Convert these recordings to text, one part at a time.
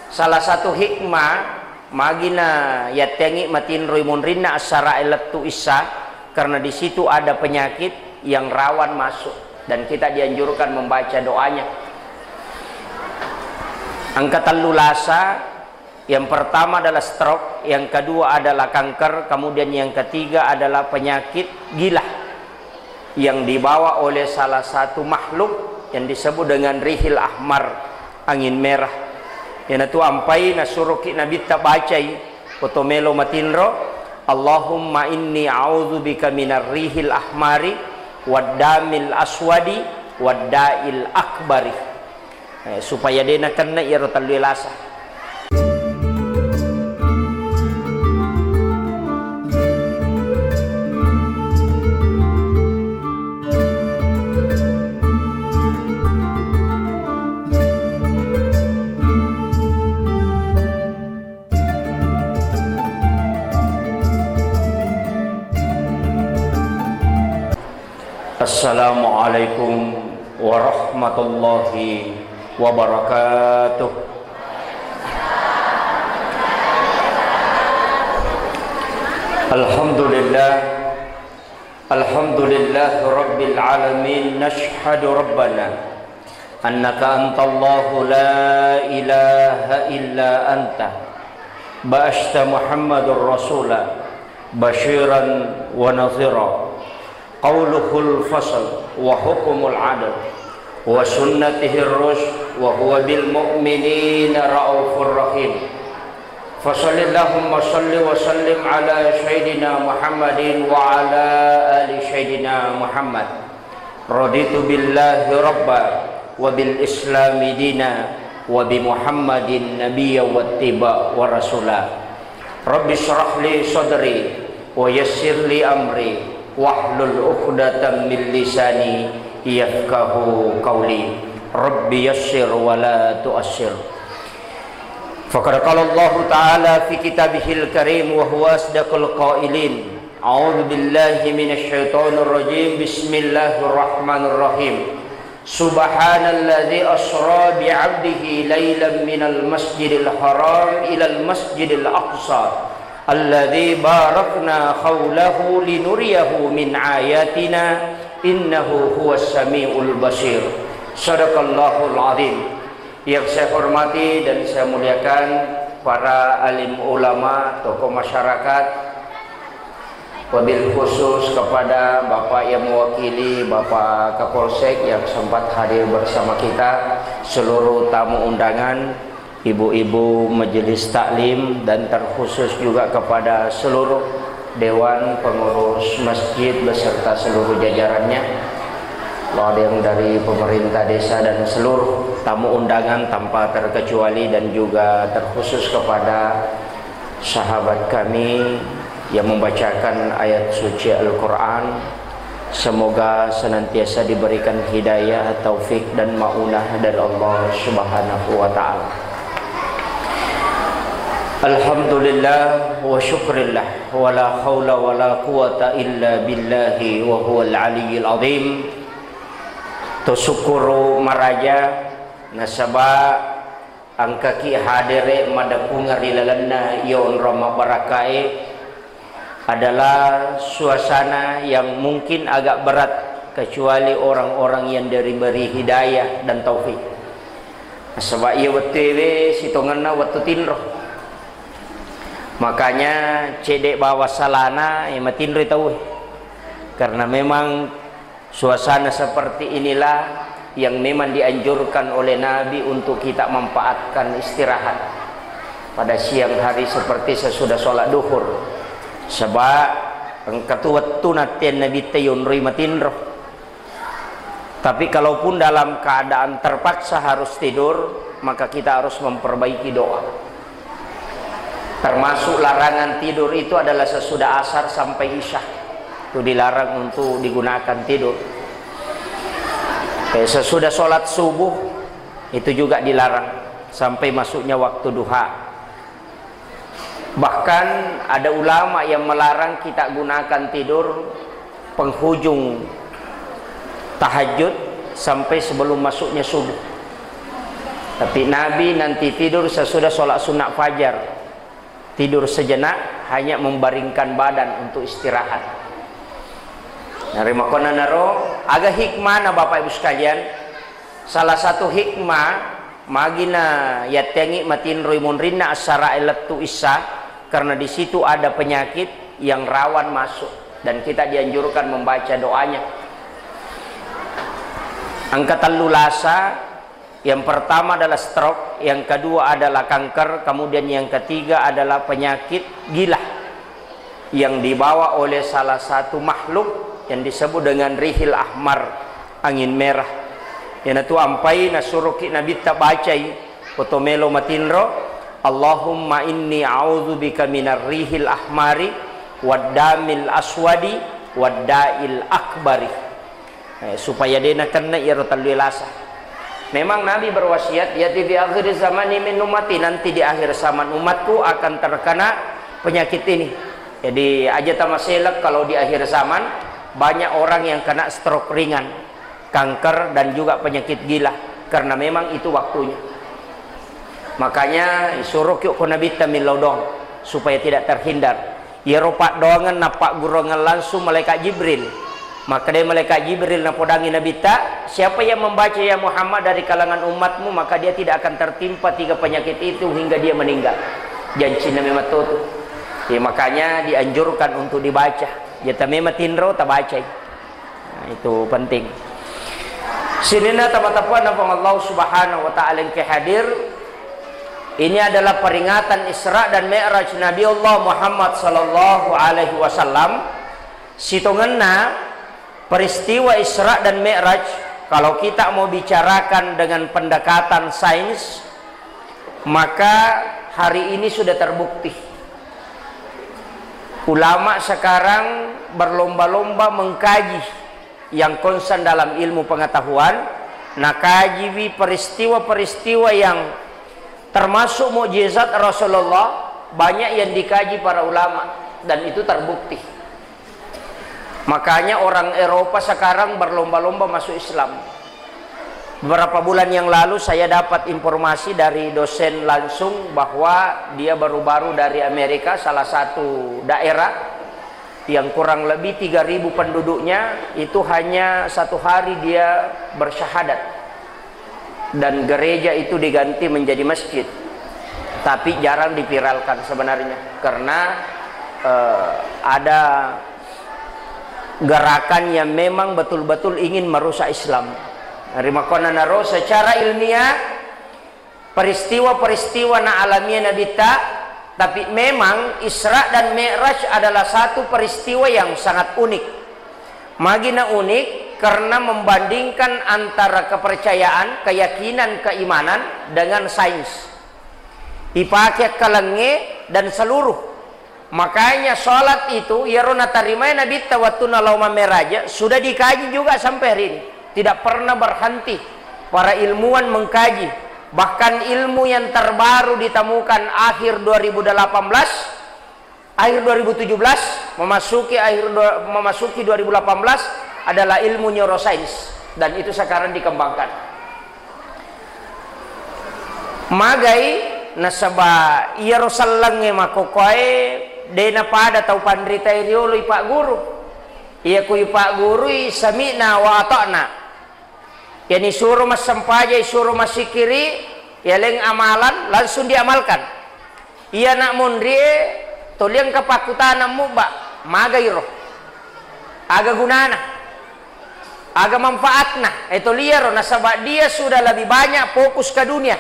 Salah satu hikmah magina yatengi matin ruimunrinna asara elatu isa, karena di situ ada penyakit yang rawan masuk dan kita dianjurkan membaca doanya. Angkatan lulasa, yang pertama adalah stroke, yang kedua adalah kanker, kemudian yang ketiga adalah penyakit gila yang dibawa oleh salah satu makhluk yang disebut dengan rihil ahmar, angin merah. Yang itu ampai nasuruki nabi tabacai potomelo matinro, Allahumma inni a'udzubika minar rihil ahmari waddamil aswadi wadda'il akbari, supaya dena kena ya rotal lasa. Assalamualaikum warahmatullahi wabarakatuh. Alhamdulillah, alhamdulillah rabbil alamin. Nashhadu rabbana annaka antallahu la ilaha illa anta ba'asta muhammadur rasulah basyiran wa nadhira. Qauluhul fasl wa hukumul adl wa sunnatihir rusy wa huwa bil mu'minina raufur rahim. Fasallallahumma salli wa sallim ala sayyidina Muhammadin wa ala ali sayyidina Muhammad. Raditu billahi rabba wa bil islami dina wa bi Muhammadin nabiyya wattiba wa rasula. Rabbi shrah li sadri wa yassir li amri wahlul 'uqdatam min lisani yafqahu qawli. Rabbi yassir wa la tu'assir. Faqad qala Allah Ta'ala fi kitabihil karim wa huwa asdaqul qailin. A'udzu billahi minasy syaithanir rajim. Bismillahirrahmanirrahim. Subhanalladzi asra bi 'abdihi lailan minal masjidil haram ilal masjidil aqsa alladzi barakna haulahu linuriyahu min ayatina innahu huwas samiul basir. Shadaqallahul azim. Yang saya hormati dan saya muliakan para alim ulama, tokoh masyarakat, wabil khusus kepada Bapak yang mewakili Bapak Kapolsek yang sempat hadir bersama kita, seluruh tamu undangan, ibu-ibu majelis taklim, dan terkhusus juga kepada seluruh dewan pengurus masjid beserta seluruh jajarannya, ada yang dari pemerintah desa dan seluruh tamu undangan tanpa terkecuali, dan juga terkhusus kepada sahabat kami yang membacakan ayat suci Al-Quran. Semoga senantiasa diberikan hidayah, taufik dan maunah dari Allah Subhanahu wa ta'ala. Alhamdulillah wa syukrillah wa la hawla wa la quwata illa billahi wa huwal aliyyil azim. Tosukuru maraja nasaba angkaki hadere madapunga rilalanna yon roma barakai adalah suasana yang mungkin agak berat kecuali orang-orang yang diberi hidayah dan taufik. Sebab ia wetewe sitonganna watu tinroh. Makanya cedek bawa salana yang matinro tahu. Karena memang suasana seperti inilah yang memang dianjurkan oleh Nabi untuk kita manfaatkan istirahat pada siang hari seperti sesudah sholat duhur. Sebab engkatu natian Nabi tayun rimatinroh. Tapi kalaupun dalam keadaan terpaksa harus tidur, maka kita harus memperbaiki doa. Termasuk larangan tidur itu adalah sesudah asar sampai isya. Itu dilarang untuk digunakan tidur. Sesudah sholat subuh itu juga dilarang sampai masuknya waktu duha. Bahkan ada ulama yang melarang kita gunakan tidur penghujung tahajud sampai sebelum masuknya subuh. Tapi Nabi nanti tidur sesudah sholat sunat fajar, tidur sejenak, hanya membaringkan badan untuk istirahat. Dari makona naro agak hikmah na Bapak Ibu sekalian. Salah satu hikmah magina yatengi matin roimun rinna asara elatu isa, karena di situ ada penyakit yang rawan masuk dan kita dianjurkan membaca doanya. Angkatan lulasa, yang pertama adalah stroke, yang kedua adalah kanker, kemudian yang ketiga adalah penyakit gila yang dibawa oleh salah satu makhluk yang disebut dengan rihil ahmar, angin merah. Yang itu ampai nasuruki nabi tabacai potomelo matinro, Allahumma inni a'udzubika minar rihil ahmari waddamil aswadi wadda'il akbari. Supaya dia nak kena iratal lilasa. Memang Nabi berwasiat, ya di akhir zaman min ummati, nanti di akhir zaman umatku akan terkena penyakit ini. Jadi aja tamaselak kalau di akhir zaman banyak orang yang kena stroke ringan, kanker dan juga penyakit gila, karena memang itu waktunya. Makanya suruh yuk Nabi tamil laudong supaya tidak terhindar. Ya ropak doangan napak gurongan langsung malaikat Jibril. Maka dia malaikat Jibril napodangi Nabi tak, siapa yang membaca ya Muhammad dari kalangan umatmu, maka dia tidak akan tertimpa 3 penyakit itu hingga dia meninggal. Janji memang tu. Ya, makanya dianjurkan untuk dibaca. Jata memang tinro tak baca. Nah, itu penting. Sinina tapat-tapat nabang Allah Subhanahu wa taala yang kehadir. Ini adalah peringatan Isra dan Mi'raj Nabi Allah Muhammad sallallahu alaihi wasallam. Sitongenna peristiwa Isra dan Mi'raj, kalau kita mau bicarakan dengan pendekatan sains, maka hari ini sudah terbukti. Ulama sekarang berlomba-lomba mengkaji yang konsen dalam ilmu pengetahuan, nakaji peristiwa-peristiwa yang termasuk mukjizat Rasulullah, banyak yang dikaji para ulama dan itu terbukti. Makanya orang Eropa sekarang berlomba-lomba masuk Islam. Beberapa bulan yang lalu saya dapat informasi dari dosen langsung bahwa dia baru-baru dari Amerika, salah satu daerah yang kurang lebih 3.000 penduduknya, itu hanya 1 hari dia bersyahadat dan gereja itu diganti menjadi masjid. Tapi jarang dipiralkan sebenarnya karena ada gerakan yang memang betul-betul ingin merusak Islam. Dari makona naro secara ilmiah peristiwa-peristiwa na alamiah Nabi tapi memang Isra dan Mi'raj adalah satu peristiwa yang sangat unik. Magina unik karena membandingkan antara kepercayaan, keyakinan, keimanan dengan sains. Dipakai kalenge dan seluruh. Makanya sholat itu yarona tarimai Nabi tawatuna lauma meraja sudah dikaji juga sampai hari ini, tidak pernah berhenti para ilmuwan mengkaji. Bahkan ilmu yang terbaru ditemukan akhir 2018, akhir 2017 memasuki 2018 adalah ilmu neuroscience dan itu sekarang dikembangkan. Magai nasaba iya rosallange makokoe dena pada tau pandrita iriolo Pak Guru. Iya ku Pak Guru sami'na wa ata'na. Yani suruh mas sampaja, suruh mas sikiri, ya leng amalan langsung diamalkan. Iya nak mundri toliang kapakutana mubak magairo. Aga gunana. Aga manfaatna. Itu liaro nasabak dia sudah lebih banyak fokus ke dunia.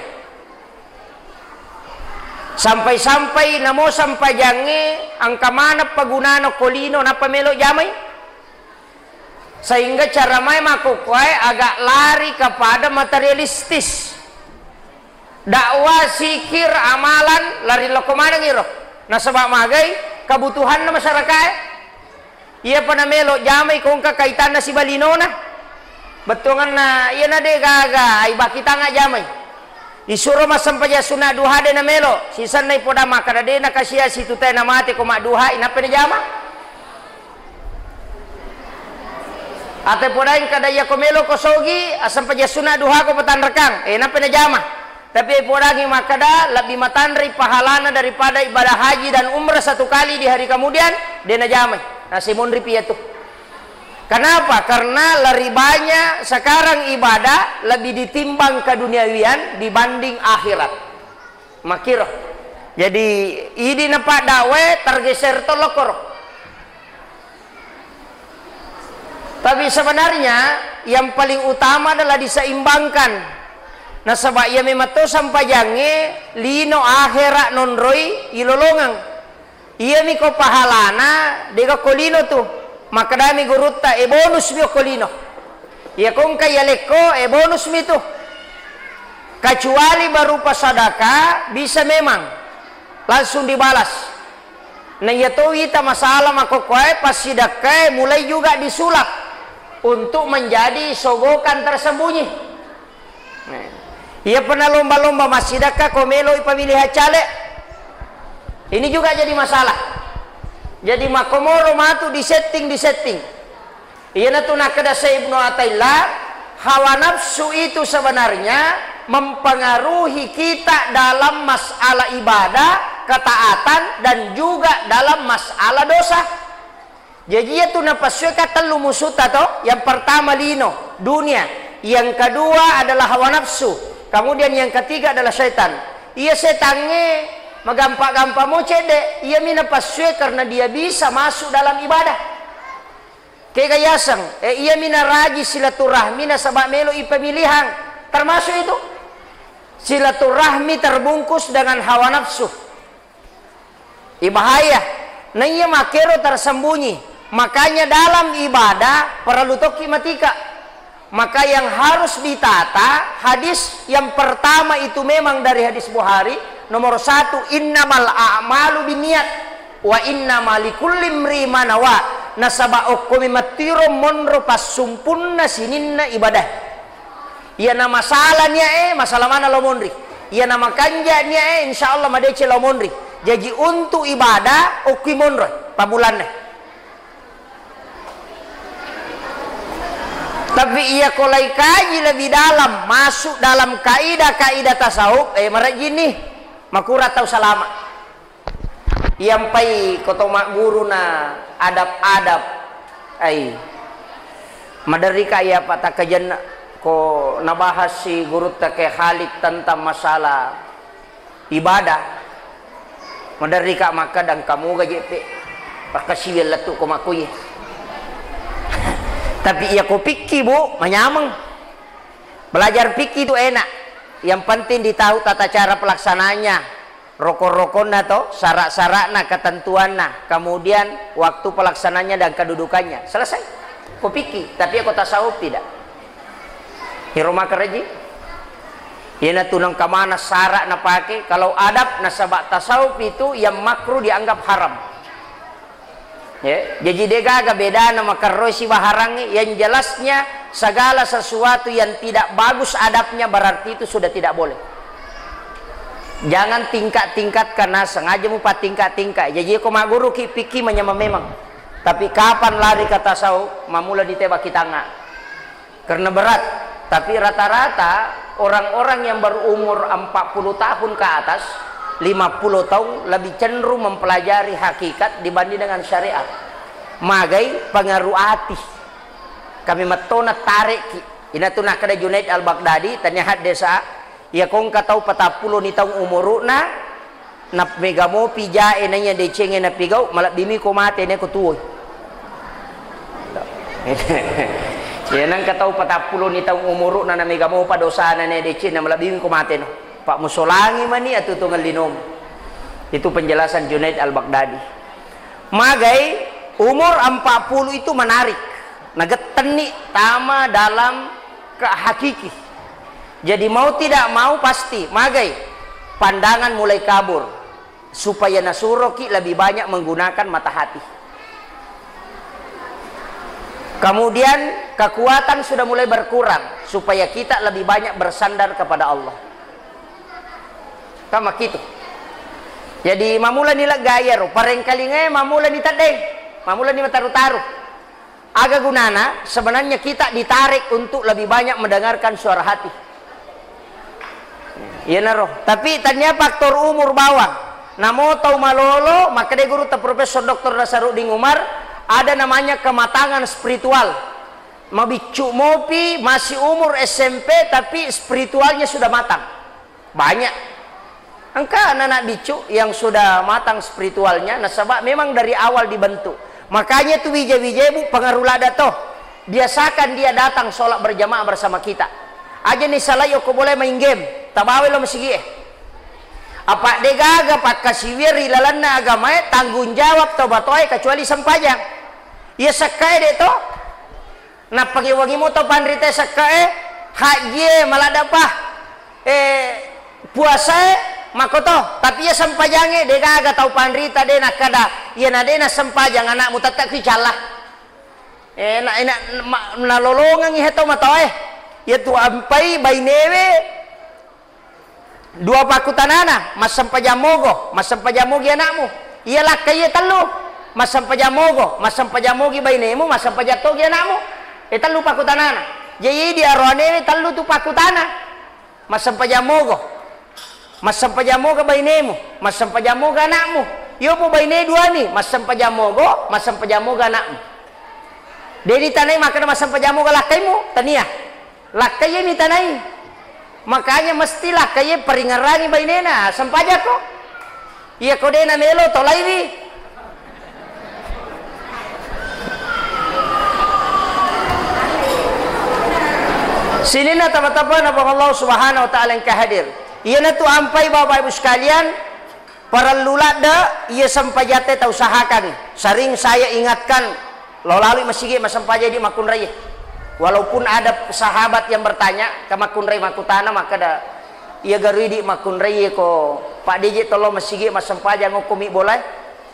Sampai-sampai namo sampai jange angka mana pagunana kolino na pamelo jamay, sehingga cara may makukuhay agak lari kepada materialistis. Dakwah, sikir, amalan lari lo kemana ngiro nasabak magay kebutuhan na masyarakat. Iya pa na melo jamay kung kakaitan na si balino na betungan na iya na de gaga ay bakita nga jamay. Disuruh masam paja sunah duha de na melo sisan na ipoda makada de na kasya si tutay na mati ko duha inapa na jama ate podain kada ya komelo kosogi asam paja sunah duha ko patan rekang inapa na jama Tapi podangi makada lebih matandri pahalana daripada ibadah haji dan umrah 1 kali di hari kemudian dia najamai. Nasi mondri piatu. Kenapa? Karena lebih banyak sekarang ibadah lebih ditimbang keduniawian dibanding akhirat. Makiro. Jadi ini nampak dawe tergeser tolokor. Tapi sebenarnya yang paling utama adalah diseimbangkan. Nah sebab ia memang tu sampai jange lino akhirat nonroi ilolongang. Ia miko pahalana dega kolino tu. Maka dami gurutta bonus mi kolino. Ia kong kaya leko bonus mi tu. Kecuali berupa sedekah bisa memang langsung dibalas. Nah ia tu kita masalah makokoe pas sedekah mulai juga disulap untuk menjadi sogokan tersembunyi. Nah, ia pernah lomba-lomba sedekah komelo ipamilih cale. Ini juga jadi masalah. Jadi makomoro matu disetting. Iya na tu nakada sa Ibnu Athaillah, hawa nafsu itu sebenarnya mempengaruhi kita dalam masalah ibadah, ketaatan dan juga dalam masalah dosa. Jadi itu napasya telu musuta to. Yang pertama lino, dunia. Yang kedua adalah hawa nafsu. Kemudian yang ketiga adalah syaitan. Iya setange magampak-gampak mau cede, ia mina pasue karena dia bisa masuk dalam ibadah. Kegayasang, ia mina raji silaturahmi na sabak melo ipemilihan. Termasuk itu silaturahmi terbungkus dengan hawa nafsu. Ibahaya, nah ia makero tersembunyi. Makanya dalam ibadah perlu toki matika. Maka yang harus ditata hadis yang pertama itu memang dari hadis Bukhari. Nomor 1, innamal a'malu binniyat wa innamal likulli imri'in ma nawa. Nasaba okkomi matiro monro pasumpunna sininna ibadah. Ia nama salahnya masalah mana lo mondri. Ia nama kanjanya insyaallah madece lo mondri. Jadi untuk ibadah okki monro pabulannya. Tapi ia kolai kaji lebih dalam, masuk dalam kaidah-kaidah tasawuf mereka gini. Makura tahu salama. Yang pai koto mak guru na adab-adab madari kaya patah kajan ko nabahas si guru ta ke Khalid tentang masalah ibadah. Madari ka maka dan kamu gaje pakasiwil latu ko makuy. Tapi ia ko pikir bu menyameng. Belajar pikir itu enak. Yang penting ditahu tata cara pelaksananya, rokok-rokoknya atau syarat-syaratnya, ketentuannya, kemudian waktu pelaksananya dan kedudukannya. Selesai. Kau pikir, tapi aku tasawuf tidak. Hiroma kereji. Ia tunang kemana syarat na pakai. Kalau adab nasabak tasawuf itu yang makruh dianggap haram. Ya, jadi dega beda nama karoi si baharangi yang jelasnya segala sesuatu yang tidak bagus adabnya berarti itu sudah tidak boleh. Jangan tingkat-tingkat karena sengaja mau tingkat-tingkat. Jadi kau mak guru pikir memang. Tapi kapan lari ke tasawuf mamula ditebak kita nggak? Karena berat. Tapi rata-rata orang-orang yang berumur 40 tahun ke atas 50 tahun lebih cenderung mempelajari hakikat dibanding dengan syariat. Magai pengaruh hati. Kami matona tarik. Ina tu nak kada Junaid al-Baghdadi tanya had desa. Ya kong katau 40 ni tahun umuruna nap megamo pija enanya decenge na pigau malap bimi ko mate ne ko tuoy. Ya nang katau 40 ni tahun umuruna na megamo pa dosa na ne decenge na malap bimi ko mate no. Pak musolangi mani atau tunggal linom. Itu penjelasan Junaid al-Baghdadi. Magai umur 40 itu menarik. Nageteni tama dalam kehakiki. Jadi mau tidak mau pasti. Magai pandangan mulai kabur. Supaya nasuroki lebih banyak menggunakan mata hati. Kemudian kekuatan sudah mulai berkurang. Supaya kita lebih banyak bersandar kepada Allah. Kama gitu. Jadi mamula nila gaya ro, pareng kalinge mamula ni tadeng, mamula ni mataru-taru. Aga gunana sebenarnya kita ditarik untuk lebih banyak mendengarkan suara hati. Iya naroh. Tapi tanya faktor umur bawah. Namo tau malolo, maka dia guru Profesor Dr. Nasaruddin Umar, ada namanya kematangan spiritual. Mabicu mopi masih umur SMP tapi spiritualnya sudah matang. Banyak. Angka anak-anak bicu yang sudah matang spiritualnya, nasabah memang dari awal dibentuk. Makanya tuh wija-wija bu pengaruh lada toh. Biasakan dia datang sholat berjamaah bersama kita. Aja nih salah yo boleh main game. Tabawe lo masih apa de gaga pak kasiwir ilalanna agama tanggung jawab tobatoy kecuali sempajang. Ya sakai de to. Na pagi wangi mo to panrite sakai haji maladapah puasa makoto tapi ya sempajange de gaga tau panrita de nakada ya na de na sempajang anakmu tatak kicalah. Na lolongan iheto matoy. Ya tu ampai bainewe dua pakutanana masam pajamogo anakmu ialah kaya telu masam pajamogi bainemu masam pajatogi anakmu telu pakutanana jadi dia roane telu tu pakutana masam pajamogo bainemu masam pajamogo anakmu yo po baine dua ni masam pajamogo anakmu dedi tanai makana masam pajamogo lakaimu tania lakaya ni tanai makanya mestilah kaya peringarangi bainena sampaja ko iya kodena melo tolaiwi sini na tapa-tapa na Allah subhanahu wa ta'ala yang kehadir iya na tu ampai bapak ibu sekalian para lulada iya sampajate ta usahakan sering saya ingatkan lo lalu masih masampaja di makun raya. Walaupun ada sahabat yang bertanya ke makunrai makutana maka da ia garidi makunrai ko Pak DJ tolong masigi masampajang ngukumi boleh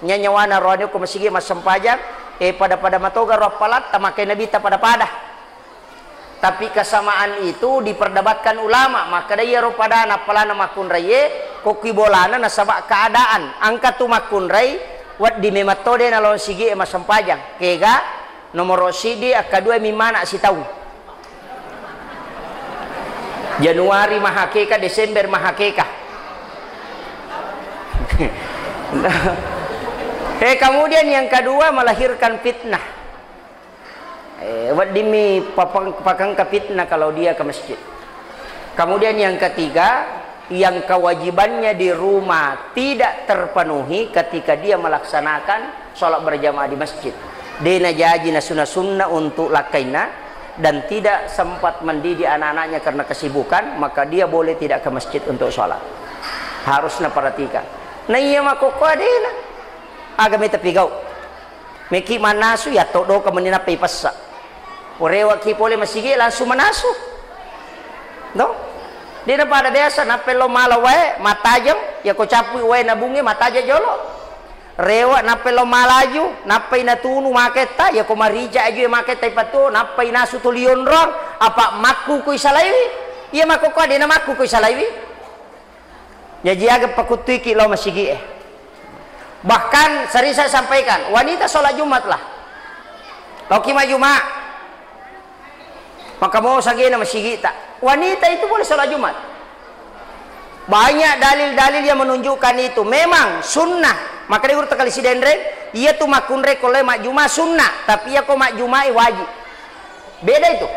nyanyawana rohani ko masigi masampajang pada matoga roh palat tamakai nabi ta pada tapi kesamaan itu diperdebatkan ulama maka da ia roh pada napalana makunrai ko kibolana nasabak keadaan angkat tu makunrai wat di mematode nalon sigi masampajang kega nomor sidi akadua mimana si tahu Januari mahakeka Desember mahakeka kemudian yang kedua melahirkan fitnah wadimi pakang ke fitnah kalau dia ke masjid. Kemudian yang ketiga yang kewajibannya di rumah tidak terpenuhi ketika dia melaksanakan sholat berjamaah di masjid. Dena jaji na sunnah untuk lakaina dan tidak sempat mendidik anak-anaknya karena kesibukan maka dia boleh tidak ke masjid untuk sholat harus perhatikan na iya makoko adena agami tapi gau meki manasu ya todo kemenina pipasa orewa ki pole masigi langsung manasu no dena pada biasa napelo malawae matajam ya ko capui wae nabungi mataja jolo rewa napelo malaju napai natunu maketa ya ko marija aju maketa ipatu napai nasu tulion rong apa maku ku isalaiwi iya makoko adena maku ku isalaiwi jadi agak pakutui ki lo masigi bahkan sering saya sampaikan wanita sholat Jumat lah lo kima Jumat maka mau sagena masigi tak wanita itu boleh sholat Jumat banyak dalil-dalil yang menunjukkan itu memang sunnah. Maka dia urut kali si dendren ia tu makunre kole mak Jumat sunnah tapi ia ko mak Jumat wajib beda itu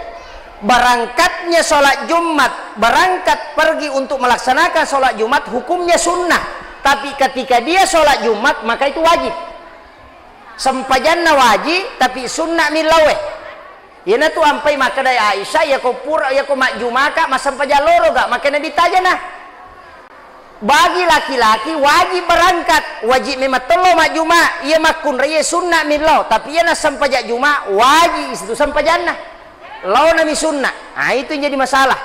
berangkatnya sholat Jumat berangkat pergi untuk melaksanakan sholat Jumat hukumnya sunnah tapi ketika dia sholat Jumat maka itu wajib sempajanna wajib tapi sunnah milawe ya na tu ampai maka dari Aisyah ya ko pura ya ko mak Jumat kak masampajan loro gak makanya ditanya bagi laki-laki wajib berangkat wajib memang telo mak Jumat ia makun raya sunnah milau tapi ia nak sampajak Jumat wajib itu sampajanna lau nami sunnah itu yang jadi masalah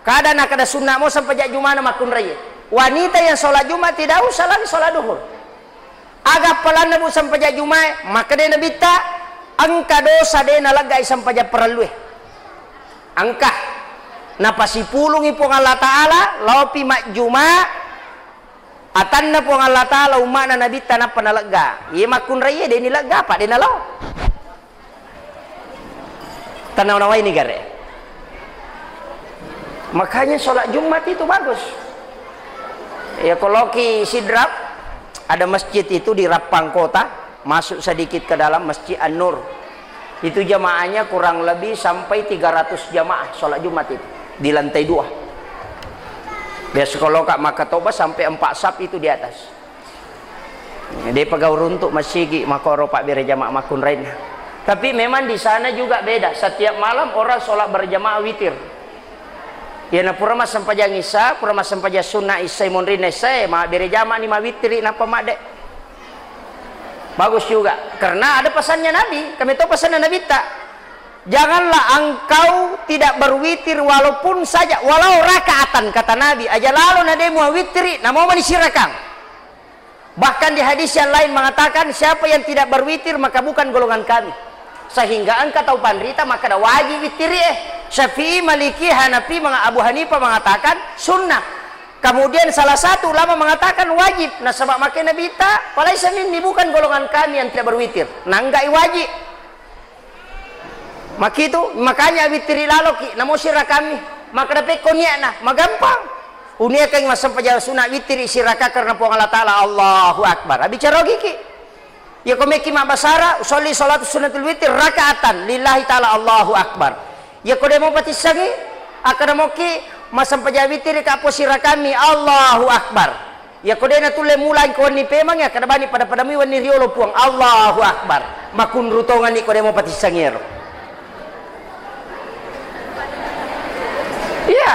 kadang nak ada sunnah mau sampajak Jumat na makun raya wanita yang sholat Jumat tidak usah lagi sholat duhur agak pelan nabu sampajak Jumat maka dia nabi tak angka dosa dia nalagai sampajak perlu angka napasi pulung ipong Allah Ta'ala lau pi mak Jumat atanna po Allah Ta'ala umana nabi tanap panalaga iya makun raya dia nilaga pak dia nalaw tanaw naway ni gare makanya sholat Jumat itu bagus Ya kalau ki Sidrap ada masjid itu di Rapang kota, masuk sedikit ke dalam Masjid An-Nur. Itu jamaahnya kurang lebih sampai 300 jamaah sholat Jumat itu di lantai 2. Biasa kalau Kak Makatoba sampai 4 sap itu di atas. Dia pegaur untuk masjid makoro Pak Bira jamaah makun lain. Tapi memang di sana juga beda. Setiap malam orang sholat berjamaah witir. Ya na pura mas sampajang isa, pura mas sampajang sunnah isa monrin isa, ma bere jama ni ma witri napa mak dek. Bagus juga, karena ada pesannya Nabi. Kami tahu pesannya Nabi tak. Janganlah engkau tidak berwitir walaupun saja, walau rakaatan kata Nabi. Aja lalu nade mau witri, namo manisirakan. Bahkan di hadis yang lain mengatakan siapa yang tidak berwitir maka bukan golongan kami. Sehingga engkau tahu pandrita maka ada wajib witiri Syafi'i, Maliki, Hanafi, Abu Hanifah mengatakan sunnah. Kemudian salah satu ulama mengatakan wajib. Nah sebab makanya Nabi tak, walaisa minni, bukan golongan kami yang tidak berwitir. Nah enggak wajib. Maka itu makanya witiri laloki, namo sirah kami. Maka dapat konya nah, magampang. Unia kang masam pajal sunat witiri siraka karena puang Allah Taala Allahu Akbar. Abi cara giki. Ya komeki mak basara, usolli salat sunatul witir rakaatan lillahi Taala Allahu Akbar. Ya kode mau patisangi akan mau ki masam pajawitir ka posira kami Allahu Akbar. Ya kode na tule mulai ko ni pemang ya kada bani pada mi wani riolo puang Allahu Akbar. Makun rutongan ni kode mau patisangi ro. Iya.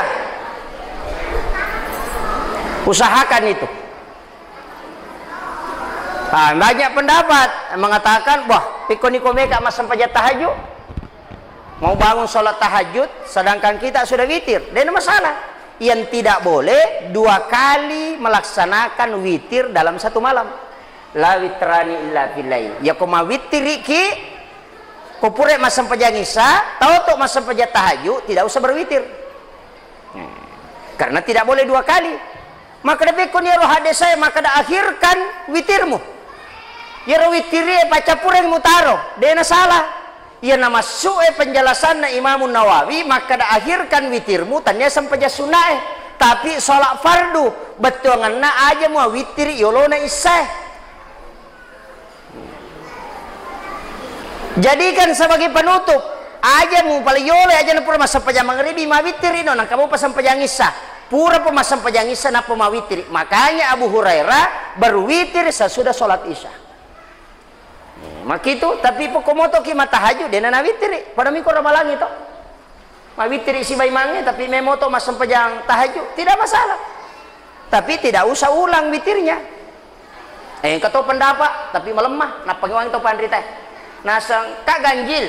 Usahakan itu. Nah, banyak pendapat mengatakan wah pikoni komeka masam pajat tahajud. Mau bangun sholat tahajud sedangkan kita sudah witir, dan masalah yang tidak boleh 2 kali melaksanakan witir dalam satu malam. La witrani illa billahi. Ya koma witir ki popure masam pajang isa, tahu tok masam pajat tahajud tidak usah berwitir. Karena tidak boleh 2 kali. Maka dapat kon ya roh hade saya maka dah akhirkan witirmu. Ya roh witire baca pureng mutaro, dena salah. Ya nama su'e penjelasan na Imam Nawawi maka dah akhirkan witirmu tanya sampai sunnah tapi sholat fardu betul ngana aja mau witir yolona isah. Jadikan sebagai penutup aja mau paling yole aja na pura masa pajang maghribi ma witir ino nang kamu pasang pajang isah pura pemasang pajang isah na pema witir. Makanya Abu Hurairah berwitir sesudah sholat isya. Maka itu tapi pokomoto ki matahaju dena na witiri pada mikor ramalan itu ma witiri si baimangnya tapi memoto masam pejang tahajud tidak masalah tapi tidak usah ulang witirnya kata pendapat tapi melemah na pangiwang itu pandrita nasang kak ganjil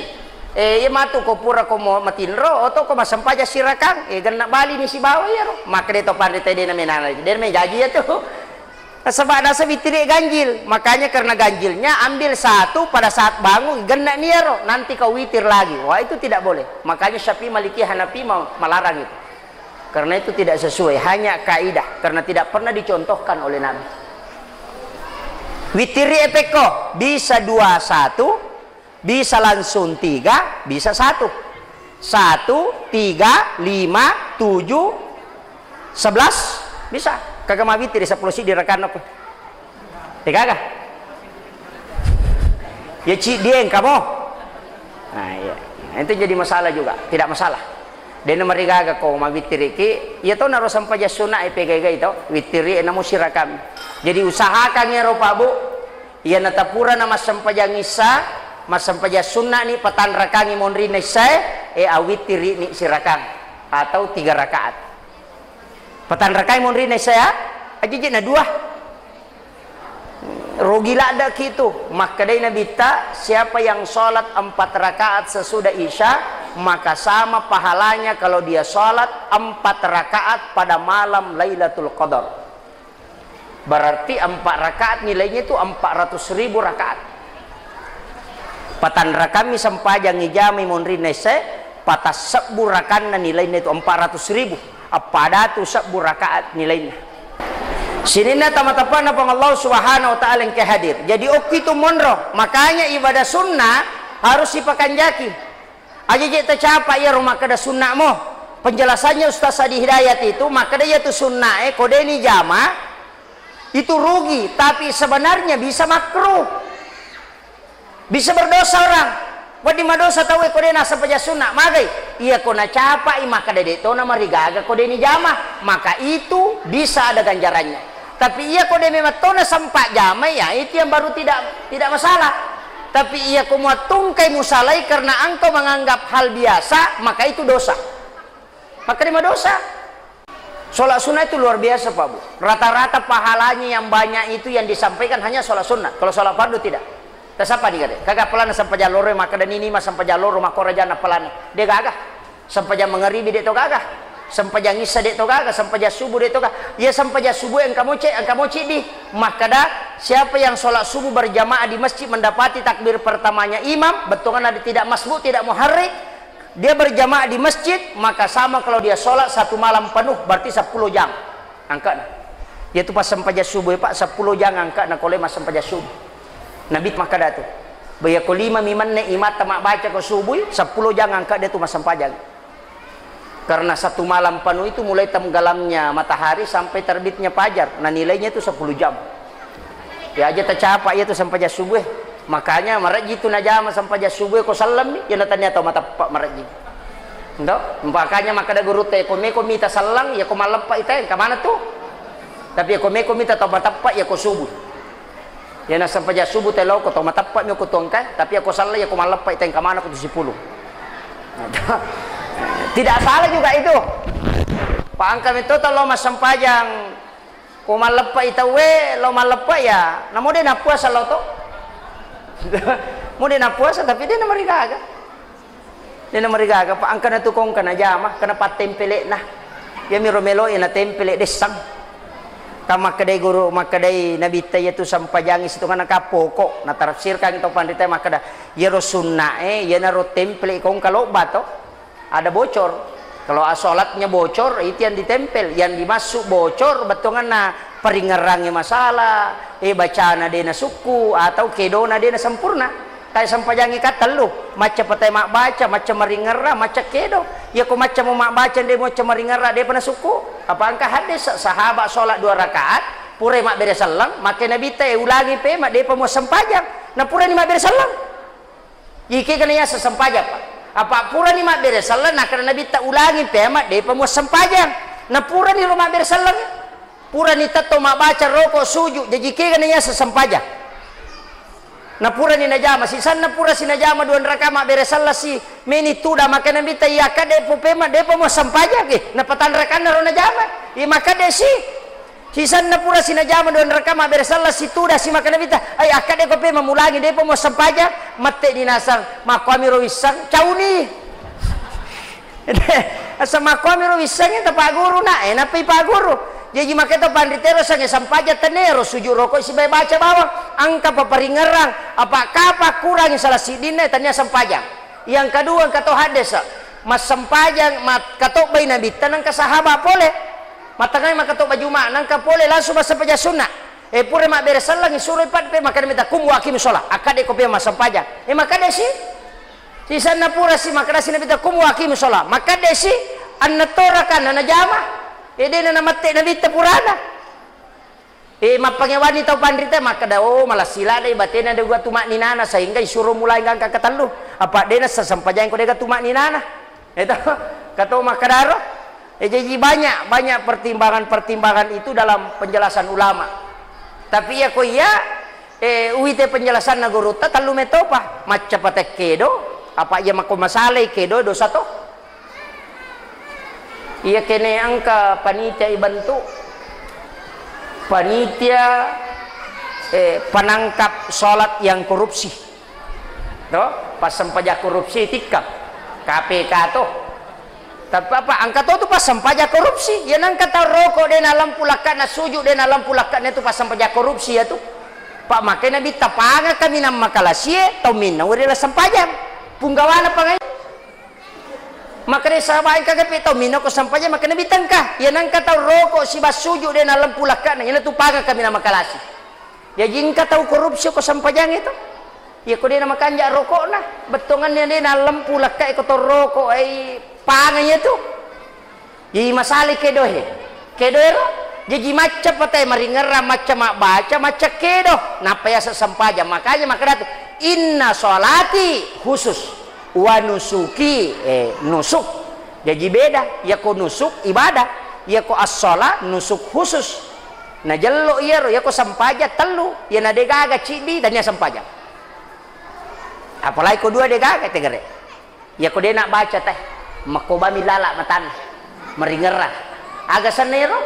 ya matu ko pura ko matinro oto ko masam paja sirakang ganna bali ni si bawa ya ro maka dito pandrita dena menana dena me gaji itu sebab nasa witiri ganjil, makanya karena ganjilnya ambil satu pada saat bangun genak niaro nanti kau witir lagi. Wah itu tidak boleh. Makanya Syafi'i, Maliki, Hanafi melarang itu. Karena itu tidak sesuai, hanya kaidah karena tidak pernah dicontohkan oleh Nabi. Witiri epeko bisa 2 1, bisa langsung 3, bisa 1. 1 3 5 7 11 bisa. Kagak mau witir 10 sih direkan aku. Kagak. Ya cidieng kamu. Nah, iya. Itu jadi masalah juga, tidak masalah. Dan nomor 3 kau mau witir iki, ya to naro sampai jasuna EPGG itu, witiri namo sirakam. Jadi usahakan ya ro Pak Bu. Ya natapura nama sampai jangisa, mas sampai jasuna ni patan rakangi monri nese, awitiri ni sirakam atau 3 rakaat. Patan rakai monri na saya aja na 2 rogila ada gitu maka dari Nabi ta siapa yang sholat 4 rakaat sesudah isya maka sama pahalanya kalau dia sholat 4 rakaat pada malam Lailatul Qadar. Berarti 4 rakaat nilainya itu 400.000 rakaat. Patan rakami sampai jangi jami monri nese patas 10 rakaat nilainya itu 400.000. Apa ada tu 10 rakaat nilainya. Sini na tamatapa na pang Allah Subhanahu wa taala yang kehadir. Jadi oki tu monro. Makanya ibadah sunnah harus dipakanjaki. Aja kita capa ya rumah kada sunnah mo. Penjelasannya Ustaz Adi Hidayat itu maka dia tu sunnah kode ni jama itu rugi, tapi sebenarnya bisa makruh, bisa berdosa orang. Wadi madosa tahu ko dena sampaja sunnah magai iya ko na capa maka dede to na marigaga ko deni jama, maka itu bisa ada ganjarannya. Tapi iya ko demi matona sampa jama ya itu yang baru tidak masalah. Tapi iya ko tungkai musalai karena engkau menganggap hal biasa, maka itu dosa, maka di dosa. Sholat sunnah itu luar biasa Pak Bu, rata-rata pahalanya yang banyak itu yang disampaikan hanya sholat sunnah. Kalau sholat fardu tidak. Tak siapa nih kade, kagak pelana sampai jalur maka dan ini mas sampai jalur maka rajana pelana dia gagah sampai jam mengeribi dia to gagah sampai jam ngisa dia to gagah sampai jam subuh dia to gagah ya sampai jam subuh yang kamu cek di maka dah siapa yang sholat subuh berjamaah di masjid mendapati takbir pertamanya imam betulan ada tidak masbuk tidak muharrik dia berjamaah di masjid maka sama kalau dia sholat satu malam penuh berarti 10 jam angkat yaitu pas sampai jam subuh Pak 10 jam angkat nak oleh mas sampai jam subuh. Nabi maka dah tu baya ko 5 miman ne imat tamak baca ko subuh 10 jangan angkat dia tu masam pajang karena satu malam penuh itu mulai tenggelamnya matahari sampai terbitnya fajar, nah nilainya itu 10 jam ya aja tercapai itu sampai jam subuh. Makanya maraji itu najama sampai jam subuh ko salam ni ya natanya tau mata pak maraji ndo makanya maka da guru te ko mita salang ya ko malam pak ite ka mana tu tapi ko mita tau mata pak ya ko subuh ya na sampai jam subuh telo ko to matapat nyo ko tongkai tapi ako salah ya ko malapai teng kamana ko 10. Tidak salah juga itu. Pak angkam itu lo mas sampajang ko malapai tawe lo malapai ya. Namo dia na puasa lo to. Mo dia na puasa tapi dia na marigaga. Dia na marigaga pa angkan na tukong kana jama kana patempele na. Ya mi romelo ina tempele desang. Kama kadai guru makadai nabi taya tu sampajang itu kan kapoko na tafsirkan itu pandita makada ya sunna ya naro temple kong kalau bato ada bocor kalau salatnya bocor itu yang ditempel yang dimasuk bocor betongan na peringerangnya masalah bacana dena suku atau kedona dena sempurna kayak sampajangi kata lu macam patai mak baca macam meringera macam kedo ya ko macam mak baca dia macam meringera dia pernah suku apa angka hadis sahabat sholat 2 rakaat pura mak beres salam maka nabi teh ulangi pe mak dia mau sempajang na pura ni mak beres salam iki kana ya sempajang Pak apa pura ni mak beres salam nak nabi tak ulangi pe mak dia mau sempajang na pura ni rumah beres salam pura ni tato mak baca rokok sujud jadi iki kana ya sempajang na pura ni najama si san na pura si najama 2 rakaat mak beres salah si meni tuda maka nabi ta ya kade pupema de mo sampaja ke na patan rakaat na najama i maka de si san na pura si najama 2 rakaat mak beres salah si tuda si maka nabi ta ay akade ko pe mamulangi de mo sampaja mate dinasang makwami ro wisang cauni asa makwami ro wisang ta pak guru na na pi pak guru jadi maka itu panditero sange sampaja tenero sujud rokok si baca bawang angka paparingerang apa kurang salah sidina tanya sampajang yang kedua kato hadis mas sampajang mat kato bay nabi tanang ka sahabat boleh matangay makato baju mak nang ka boleh langsung mas sampaja sunnah pure mak beres salang suruh pat pe maka minta kum wakim sholat akade ko pe mas sampajang maka desi si sana pura si maka desi nabi ta kum wakim sholat maka desi annatora kan najama dia na mate nabi tapurana mapangewani tau pandrita maka dah malah sila deh batena ada gua tumak ninana sehingga disuruh mulai ngangkat katalu apa dia na sasampajan ko dia tumak ninana itu kata maka daro jadi banyak pertimbangan itu dalam penjelasan ulama tapi ya ko ya uite penjelasan na guru ta talu metopa macam patek kedo apa ya mako masalah kedo dosa to iya kene angka panitia ibantu panitia penangkap sholat yang korupsi toh pas sempajak korupsi tikap KPK tuh tapi apa angka tuh pas sempajak korupsi ya nang kata rokok dan alam pulakan na sujud dan alam pulakan itu pas sempajak korupsi ya tuh Pak makanya nabi tapanga kami nama makalasie tau minna urila sempajak punggawana pangai maka dia sahabat kagak petau minok ko sampanya maka nabi tangkah ya nang kata rokok si basuju dia alam pulakan ya tu paga kami nama kalasi ya jingka tahu korupsi ko sampajang itu ya ko dia nama kanja rokok nah betongannya dia alam pulakan ko to rokok panganya tu i masalah kedohe jadi macam patai maringera macam mak baca macam kedo napa ya sesampaja makanya datu inna sholati khusus wa nusuki nusuk jadi beda ya ko nusuk ibadah ya ko as-sholat nusuk khusus na jello iya ya ko sampaja telu ya na degaga cidi dan ya sampaja apalagi ko dua degaga tegere ya ko dia nak baca teh makoba milala matan maringera aga sanero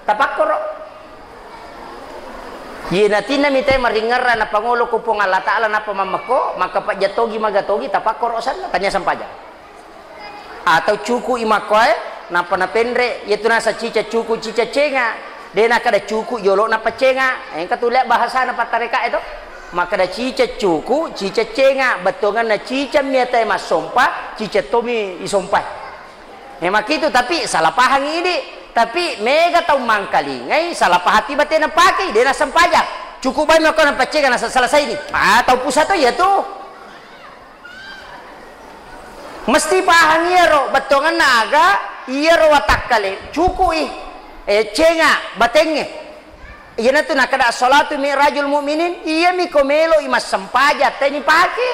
tapakoro yinatina mitay maringera na pangulo ko pong Allah Ta'ala na pamamako maka pajatogi magatogi tapakoro sana tanya sampaja atau cuku imakoy na panapendre yaitu nasa cica cuku cica cenga dena kada cuku yolo na pacenga yang katulak bahasa na patareka itu maka da cica cuku cica cenga betongan na cica miatay masompa cica tomi isompai memang itu tapi salah paham ini tapi mega tau mangkali ngai salah pahati batin na pakai dia na sampaja cukup baik mako na pacenga na selesai ini atau pusat to ya tuh mesti paham ro betongan naga ro watak kali cukup cenga batenge iya na tu nakada salatu mi'rajul mu'minin iya mi komelo imas sampaja teni pake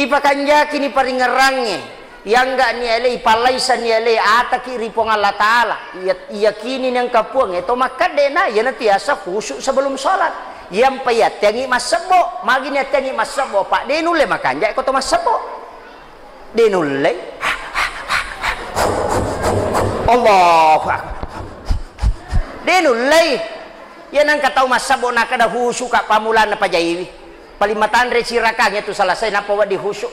ipakanja kini paringerangnya yang enggak ni ele ipalaisa ni ele ataki ripong Allah Ta'ala yakini yang kapuang itu maka dena ya nanti asa khusyuk sebelum salat yang payat tengi masebo magini tengi masebo pak denule makanja ko to masebo denule Allahu akbar denulai yan ang kataw masabo na kada husu ka pamulan na pajayiwi palimatan re sirakanya tu salasay na pawa di husu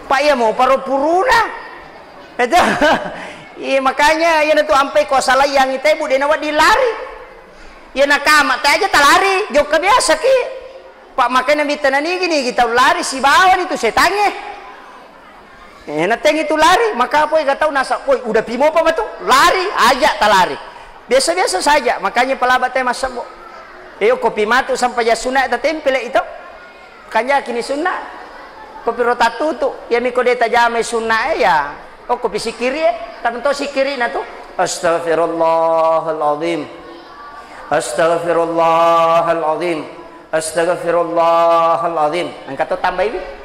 pa iya mo paro puruna ito makanya yan itu ampay ko salayang itay bu dinawa di lari yan nakama tayo aja talari jok ka biasa ki pak makanya bitanani gini kita lari si bawan itu setangnya nateng itu lari maka apa gak tahu nasa udah pimo apa betul lari aja talari biasa-biasa saja makanya pelabat teh masabo kopi matu sampai ya sunat ta tempel itu kanya kini sunat kopi rota tutu ya miko deta jame sunat ya kopi sikiri tanto sikiri na tu astaghfirullahalazim astaghfirullahalazim astaghfirullahalazim angkat tu tambah ini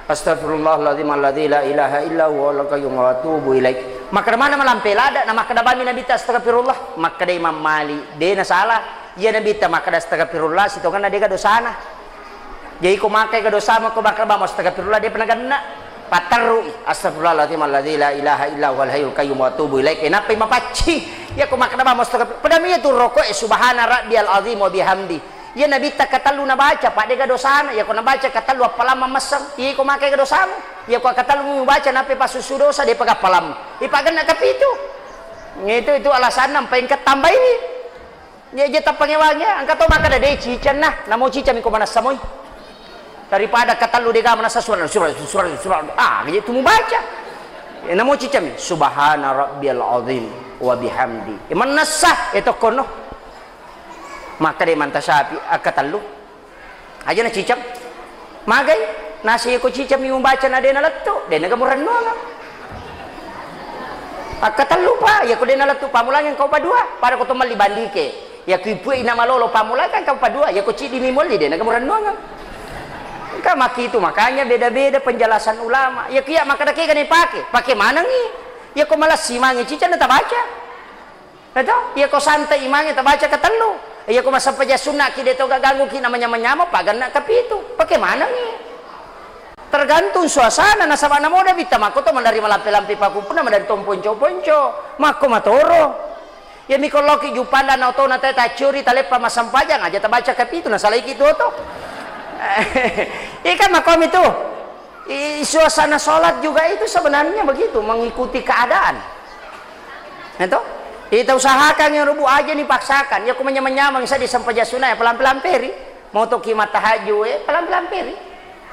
Astaghfirullahaladzim alladzi la ilaha illa huwa al-qayyum wa atubu ilaik. Maka mana malam pelada na maka bami nabi ta astagfirullah maka da Imam Mali de na salah ya nabi ta maka da astagfirullah situ kan ada dosana. Jadi ko makai ka dosa mo ko bakal ba mo astagfirullah dia penaganna pataru astagfirullahaladzim alladzi la ilaha illa huwa al-hayyul qayyum wa atubu ilaik. Kenapa mapaci ya ko maka ba mo astagfirullah padami itu rokok subhana rabbiyal azim wa bihamdi. Ya nabi tak katalu na baca pak dega dosana ya ko na baca katalu apalama masam iya ko makai ka dosamu ya ko katalu mo baca nape pasusu dosa de pagapalam ipagan na kapitu itu alasan nam paling ketambah ini ya jeta pangewangnya angkat to maka de cican nah namo cican ko manas samoy daripada katalu dega manas surat gitu mo baca ya namo cican subhana rabbiyal azim wa bihamdi manasah itu kono maka dia mantasapi akatalu aja na cicam magay nasi ko cicam yung baca na din nalatto din nagamuran mo nga akatalu pa ya ko din nalatto pamulang yang kau padua para ko tumal libandike ya kipu ina malolo pamulang kan kau padua ya ko cidi mimol din nagamuran mo nga ka makitu makanya beda-beda penjelasan ulama ya kiya maka dake gani pakai mana ngi ya ko malas simangi cicam na tabaca betul ya ko santai imangi tabaca katalu iya ko masampai ja sunnah ki deto gaganggu ki namanya menyama pagan na kapitu bagaimana nih tergantung suasana na sabana mo da bita mako to mandari malampi-lampi pakupuna mandari tom ponco-ponco mako matoro ya mikoloki jupanda na to na ta curi talepa masampajang aja tabaca kapitu na salai kitu to ikan makom itu suasana sholat juga itu sebenarnya begitu mengikuti keadaan itu kita usahakan yang rubu aja nih paksakan ya ku menyamang bisa disampaja sunah ya pelan-pelan peri mau to kimat tahajud pelan-pelan peri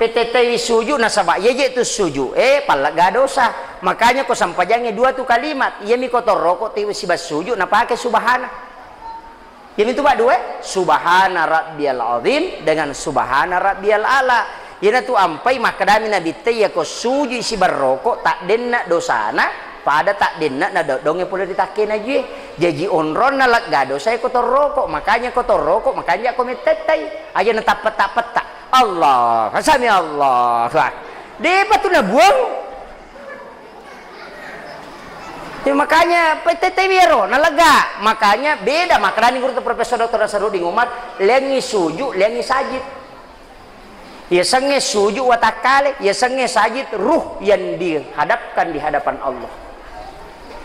PTT suju nasabah ya itu suju pala gadosa makanya ko sampajangnya dua tuh kalimat ya mi kotor rokok ti si basuju na pakai subhana ya itu ba dua subhana rabbiyal azim dengan subhana rabbiyal ala ya tu ampai makadami nabi teh ya ko suju si barokok tak denna dosana pada tak dennak na dongnya pula ditakin aja jadi onron na gado saya kotor rokok makanya kau metetai aja na tak Allah kasami Allah dia tu na buang ya, makanya PTT biro nalaga makanya beda makanya guru Profesor Dr. Nasarudin Umar lengi suju lengi sajid ya senge suju watakale ya senge sajid ruh yang dihadapkan di hadapan Allah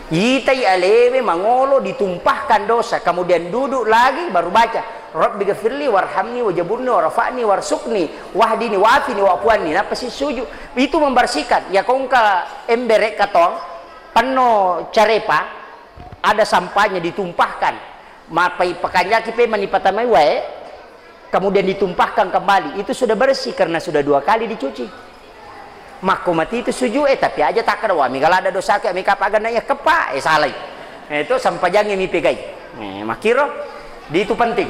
yitai alewe mangolo ditumpahkan dosa kemudian duduk lagi baru baca Rabbi ghafirli warhamni wajaburni warafa'ni warsukni wahdini wa'afini wa'afuani apa sih suju itu membersihkan ya kongka emberek katong penuh carepa ada sampahnya ditumpahkan mapai pekanjaki pe manipatamai wae kemudian ditumpahkan kembali itu sudah bersih karena sudah 2 kali dicuci mako mati itu sujud tapi aja tak ada wami kalau ada dosa ke mika pagana ya kepa salah itu sampai jangan mi pegai makiro di itu penting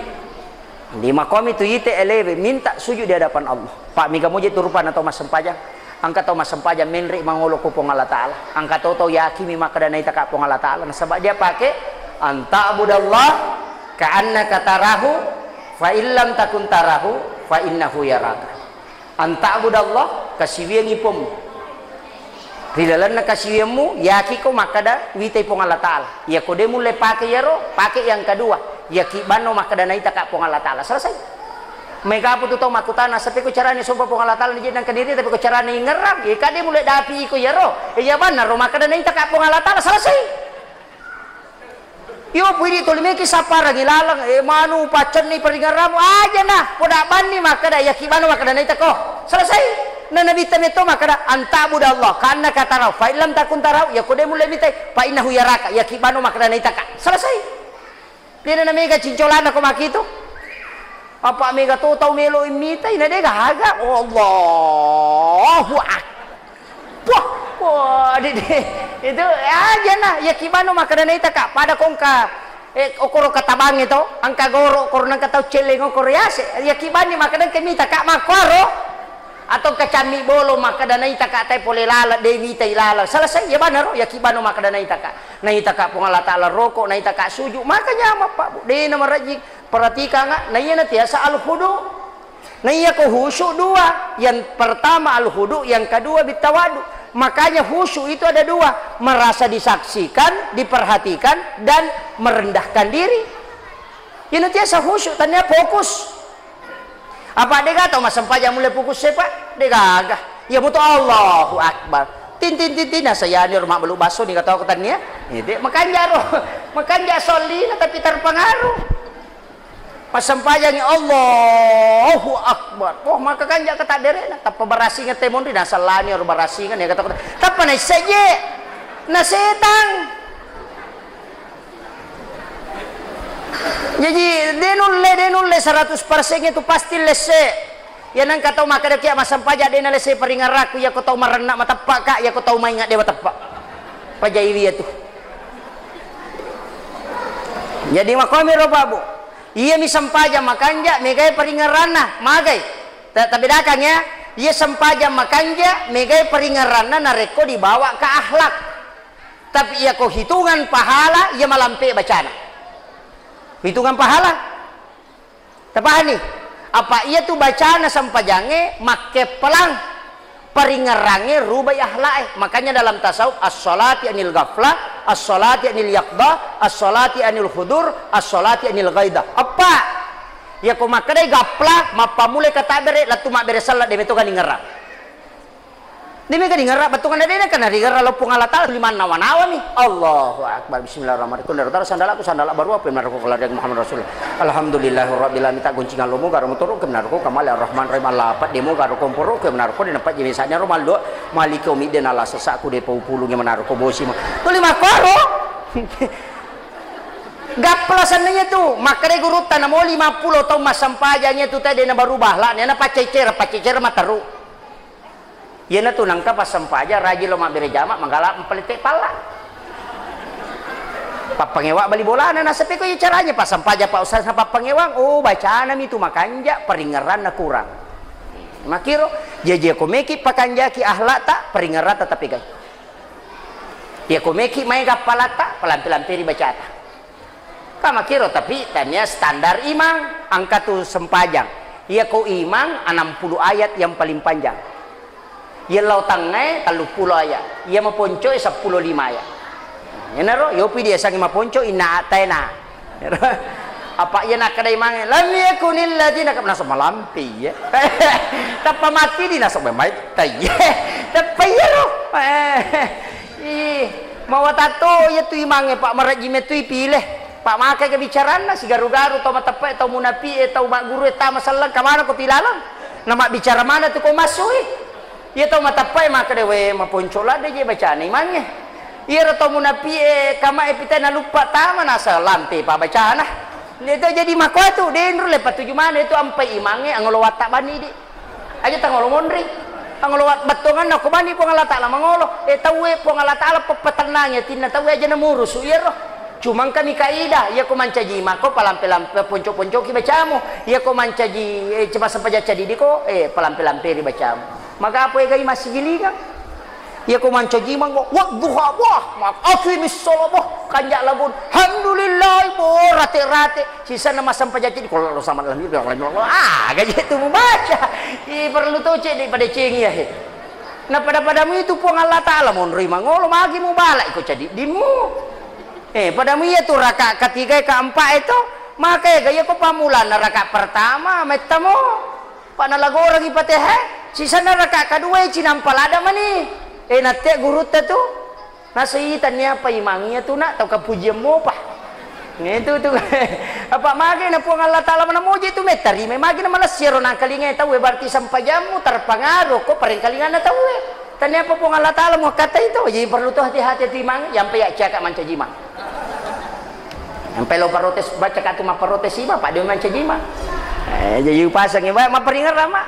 di makom itu yite eleve minta sujud di hadapan Allah pak mika mujid turupan atau mas sempajang angka tau mas sempajang menri mangolo ku pong Allah taala angka tau yakimi maka dana ita ka pong Allah taala sebab dia pakai anta abudallah ka'annaka tarahu fa illam takun tarahu fa innahu yaraka anta abudallah kasiwiang ipom ridalan na kasiwiangmu yakiko makada witai pong Allah taala ya kode mulai pakai yaro pakai yang kedua yaki bano makada naita ka pong Allah taala selesai mega putu tau makutana tapi ko caranya sumpah pong Allah taala ni nang kadiri tapi ko caranya ngeram ya kade mulai dapi iko yaro ya banar makada naita ka pong Allah taala selesai yo pwede tulimiki sapara gilalang manu pacan ni peringaramu aja nah poda bani makada yakibano makada naita ko selesai na nabita nito makada antabu Allah karena kata raw fa illam takun taraw ya kode mulai mitai fa innahu yaraka yakibano makada naita ka selesai dia na mega cincolana ko makito apa mega to tau melo imitai na dega haga Allahu akbar wah itu aja nah ya kibano makana ita ka pada kongka okoro katabang itu angka goro okoro nang katau celeng okoro yase ya kibani makana kemita ka makoro atau kacami bolo makana ita ka tay pole lala dewi tay lala selesai ya banaro ya kibano makana ita ka pong Allah taala rokok na ita ka suju makanya apa Pak Bu de na marajik perhatikan nga na iya na tiasa al-hudu na iya ko husu dua yang pertama al-hudu yang kedua bitawadu makanya khusyuk itu ada 2 merasa disaksikan diperhatikan dan merendahkan diri ini tiasa khusyuk tanya fokus apa dega atau mas sampajang mulai fokus sepak dega ya mutu Allahu akbar tin saya ni rumah belum baso ni kata aku tanya ini makanya solina tapi terpengaruh pas sampajang Allahu akbar oh maka kan jak kata derena tapa barasingan temon di nasalani or barasingan ya kata tapa na saje na setang jadi denulle 100% itu pasti lese ya nang kata maka dia mas sampajang dena lese peringaraku ya ko tau marena matapak ka ya ko tau maingat dewa tapak pajaiwi itu jadi makomi ro babu iya mi sampaja makanja megai peringarana magai tapi dakang ya iya sampaja makanja megai peringarana nareko dibawa ke akhlak tapi iya ko hitungan pahala iya malampe bacana hitungan pahala tapani apa iya tu bacana sampajange make pelang peringarange rubai akhlak makanya dalam tasawuf as-salati anil ghaflah as-salati anil yaqdah as-salati anil hudur as-salati anil ghaidah apa ya ko makade gapla mapamule kata bere latu mak bere salat de beto kan ngerap demi kan ngerap batungan dene kan hari gara lopung Allah taala liman nawa-nawa nih Allahu akbar bismillahirrahmanirrahim dar sandala baru apa benar ko keladang Muhammad Rasul alhamdulillahirabbil alamin tak guncingan lomo karo muturu ke benar ko kamal arrahman rahim Allah pat demo karo komporo ke benar ko dinempat jenisanya romal do maliki umidin ala sesaku de pulung yang benar ko bosi tu lima karo gaplasannya tu makare gurutan mo 50 tahun mas sampajanya tu tadi na barubah lah na pacecer mataru ya na tunang ka pas sampaja raji lo mabere jama manggala empelite pala papangewa bali bola na sapi ko yung caranya pas sampaja pa usah sa papangewang oh bacaan nami tu makanja peringaran na kurang makiro jeje ko meki pakanja ki ahlak tak peringaran tetapi guys Ya komeki main kapalata pelan-pelan baca ta. Kama kiro tapi tanya standar imang angka tu sempajang. Ya ko imang 60 ayat yang paling panjang. Ya lau tangai 30 ayat. Ya maponco 15 ayat. Ya naro yo pi dia sangi maponco ina atena. Apa ya nak kada imang lam yakunil ladina kapna samalampi ya. Tapa mati di nasok memai tay. Tapa ya ro. Mau tato ya tu imange Pak Marajime tu pilih. Pak makai kebicaraan si garu-garu tau matapai tau munapi tau mak guru tau masalah kamana ko pilalang nama bicara mana tu ko masuk ya tau matapai maka dewe maponcola de je bacaan imangnya iya tau munapi kama epita na lupa tama nasa lantai pak bacaan itu jadi makwa tu denru lepat tuju mana itu ampai imangnya angolo watak bani di aja tangolo mondri angolo wat batongan na ko bani po ngalata la mangolo tawe po ngalata ala pepetenangnya tinna tawe aja na murus iya roh cuma kami kaidah ya ko mancaji mako palampe-lampe ponco-ponco ki bacamu ya ko mancaji coba sampaja cadi diko palampe-lampe ri bacamu maka apa gai masih gilingan ya ko mancaji mango wadduha wah mak afimis salawah kanjak labun alhamdulillah bo rate-rate sisa nama sampaja cadi kalau sama dalam itu gaji itu membaca perlu tuh cek daripada cengi ya nah pada-padamu itu pun Allah Ta'ala mau nerima ngolo magi mu balak ikut cadi dimu padamu ya tuh rakaat ketiga keempat itu maka gaya ko pamulan na rakaat pertama metamo panalago orang ipateh sisa na rakaat kedua cinampal ada mani nate guru tu nasitan niya pa imangnya tu nak tau kapujian mo pa itu tuh apa magi na po Allah Ta'ala manamuji tu metari may magi na malas siro na kalinga tahu berarti sampai jamu terpengaruh ko paring kalinga na tahu tanya apa po Allah Ta'ala mau kata itu jadi perlu tuh hati-hati timang yang payak cakap mancajima sampai lo parotes baca katu ma parotes iba pak dia mancajima jadi pasang iba ma peringat lama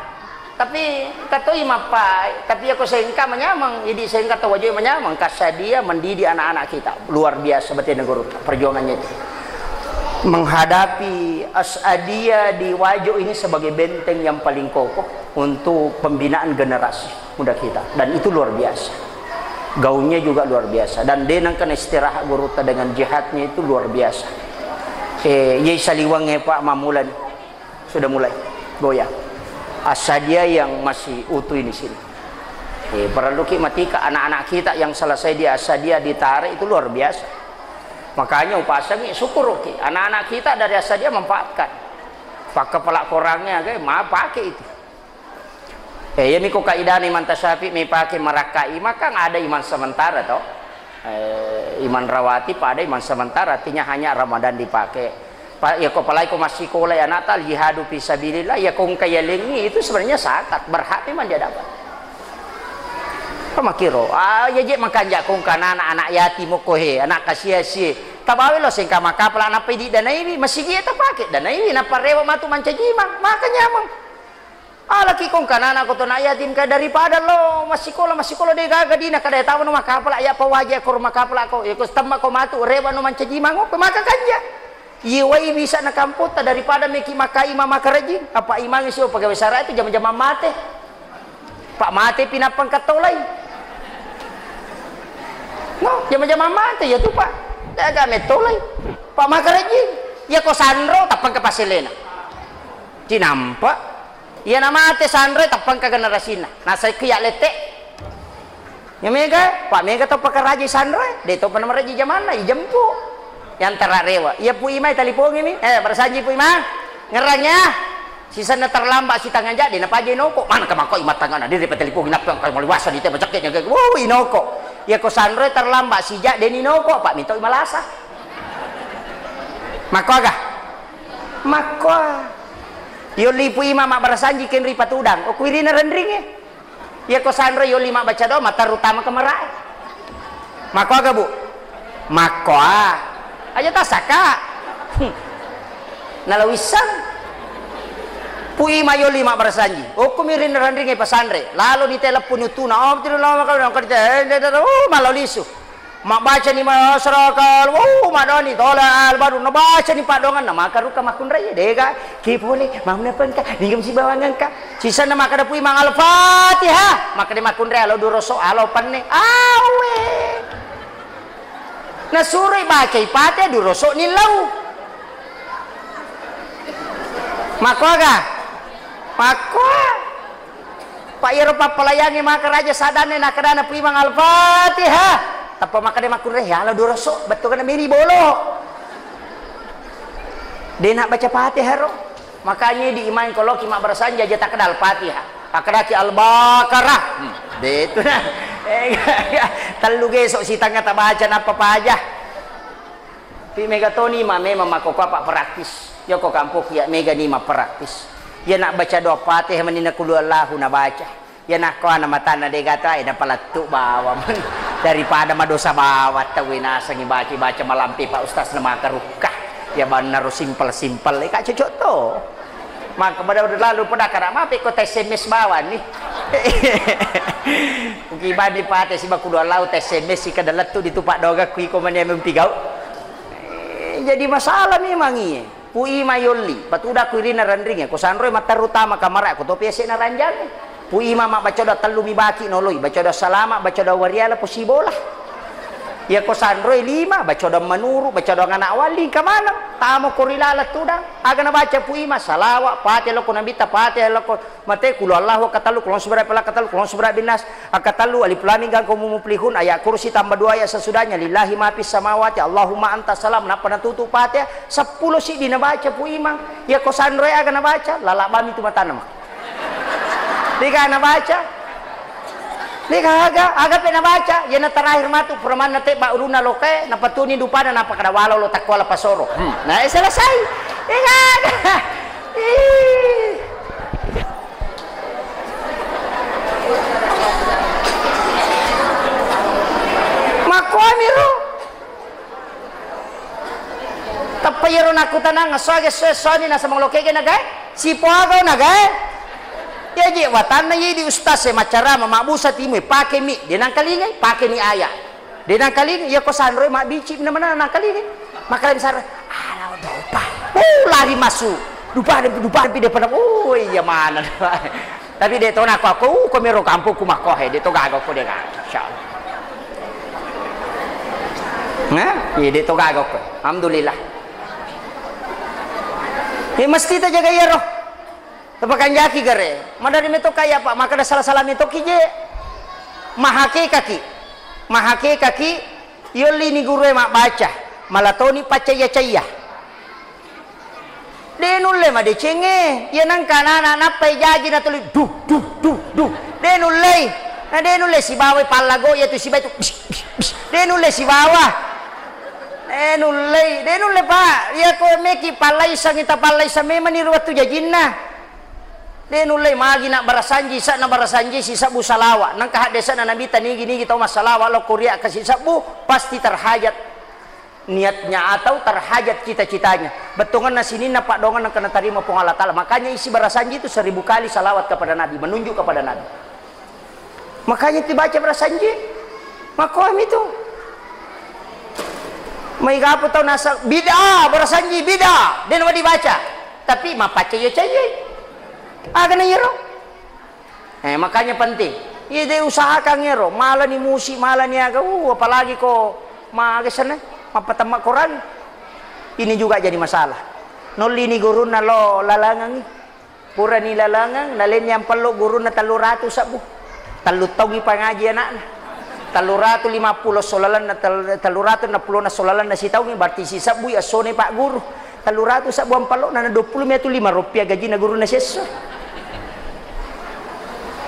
tapi kata ima pak tapi aku sehingga menyamang jadi sehingga tahu wajah menyamang kasadia mendidik anak-anak kita luar biasa berarti negara perjuangannya itu menghadapi Asadiyah di Wajo ini sebagai benteng yang paling kokoh untuk pembinaan generasi muda kita dan itu luar biasa gaunnya juga luar biasa dan denangkan istirahat guru dengan jihadnya itu luar biasa yai saliwangnya Pak Mamulan sudah mulai goyang Asadiyah yang masih utuh ini sini perlu matika anak-anak kita yang selesai di Asadiyah ditarik itu luar biasa makanya upasangi syukur anak-anak kita dari Asadiyah manfaatkan pakai pelak korangnya maaf pakai itu ya miko kaidah iman tasyafi mi pakai merakai maka nggak ada iman sementara toh iman rawati pada iman sementara artinya hanya Ramadan dipakai ya kok palai kok masih kolai anak tal jihadu fisabilillah ya kong kaya lengi itu sebenarnya zakat berhak memang dia dapat pamakiro ya je makan jak kong kana anak yatim kohe anak kasia-sia tabawi lo singka maka pala anak pedi dana ini masih dia tak pakai dana ini napa rewa matu mancajima makanya mang laki kong kanana ko to na yatim ka daripada lo masih kola de gaga dina kada tahu no makapala ya pa wajah ko makapala ko ko stamma ko matu rewa no mancajima ngo maka kanja yiwai bisa na kamput daripada meki makai mama karajin apa imang sio pagawe sara itu jam-jam mate pak mate pinapang katolay no jam-jam mate ya tu pak daga metolay pak makarajin ya ko sandro tapang ka paselena cinampa ya nama ate sandre tapang ka generasi na nasa kiya lete ya mega pak mega to pakaraji sandre de to panama raji zaman na ijempu yang terarewa ya pu imai talipong ini bersanji pu imah ngerangnya sisa na terlambat si tangan jadi na paje noko mana ka mako imat tangan na di talipong inap ka maliwasa di te bacaknya ke wow inoko ya ko sandre terlambat si ja deni noko pak minto imalasa mako aga mako yo lipu ima mak barasanji ken ripat udang o kuirina rendringe ya ko sandro yo lima baca doa mata utama kemerai mako aga bu mako aja tasaka nalawisan pu ima yo lima barasanji o kumirina rendringe pasandre lalu di telepon utuna oh tidak lama kalau kerja malau lisu mak baca ni masyarakat madoni tolal baru na baca ni padongan na makaru ka makun raya dega kipuli mau na pangka ningam si bawangan ka sisa na makada pui mang al-fatihah maka di makun raya lo duroso alo panne awe Nasuroy baca ipate durosok nilaw. Makwa ka? Makwa. Pak Yero papalayangi maka raja sadane nakadana puimang Al-Fatihah. Tapa maka de makureh ya ala durosok betul kana miri bolo. Dia nak baca Fatihah ro. Makanya di iman kalau kimak bersanja aja tak kenal Fatihah. Pakai Al-Baqarah. Dia itu nah. Telu gesok si tangga tak baca apa aja. Pi megatoni mah memang mako pak praktis. Ya kok kampung ya mega ni mah praktis. Ya nak baca doa Fatihah menina kulu Allahu na baca. Ya nak kau nama tanah de gata ina palatuk bawa daripada madosa bawat tawin asangi baca malampi Pak Ustaz nama karukah. Ya benar simpel kak cocok to. Maka pada lalu pada karena apa ikut SMS bawan nih. Mungkin badi pate si baku dua laut SMS si kadalat tu ditupak doga kui komanya mempigau. Jadi masalah memang ini. Pui mayoli, patuda kui rina randring ya. Kusanroy mata utama kamar aku topi ese na ranjang. Pui mama baca doa telu mi baki noloi, baca doa salama, baca doa wariala posibola. Ya kusanroy 5, baca doa manuru, baca doa anak wali kemana? Tamu korilala tudang. Aga na baca pui mas salawat, pati lo kunambita, pati lo mate kulo Allahu katalu kulon subra pala katalu kulon subra binas akatalu alif lam mim kaum muflihun ayat kursi tambah 2 ayat sesudahnya lillahi ma fis samawati Allahumma anta salam napa na tutup pati 10 si dina baca pui mang. Ya kusanroy aga na baca lalabami tu matana mak. Dika na baca Nika aga pe na baca, yan na terakhir matu peraman na te ba uruna loke, napatuni dupada na pakadawalo lo takwala pasoro. Na selesai. Nika aga. Makwamiro. Tapayero nakutanang asage soni na sa mga loke nagay. Sipo agaw nagay. Ya je watan na di ustaz se macara mamabusa timoy pakai mi dia nang kalingay pakai ni aya dia nang kalingay ya ko sanroy ma bici na mana nang kalingay makalan sar ala dopa lari masuk dupa de pada iya mana tapi dia tahu aku mero kampung ku makohe dia to gagaw ko dia insyaallah nah dia to gagaw ko alhamdulillah mesti ta jaga ya roh tepakan jaki gare madari meto kaya pak maka ada salah meto kije mahake kaki yoli ni guru mak baca malatoni pacaya caya denulle ma de cenge ya nang kanana napai jaji na tuli du denulle si bawa palago ya tu si batu denulle si bawa denulle pak ya ko meki palai sangita palai same maniruat tu jajinna denulay magi nak barasanji sa na barasanji si sabu salawa nang kahadesa na nabita nigi tau masalawa lo Korea kasi sabu pasti terhajat niatnya atau terhajat cita-citanya betungan na sini na pak dongan nang kena tarima pong Allah Ta'ala makanya isi barasanji itu 1000 kali salawat kepada Nabi menunjuk kepada Nabi makanya dibaca barasanji makom itu may gapo tau nasa bida barasanji bida den wa dibaca tapi mapacaya caya aga na yero makanya penting ide usahakan yero malah ni musik malah ni aga apalagi ko maaga sana mapatamak Quran ini juga jadi masalah noli ni guru na lo lalangang pura ni lalangang nalin yang perlu guru na 300 sabu talutong ipangaji anak na 350 solalan na 360 na solalan na sitaw berarti si sabu asone pak guru 300 sabu ang palo na 20 metu 5 rupiah gaji na guru na seso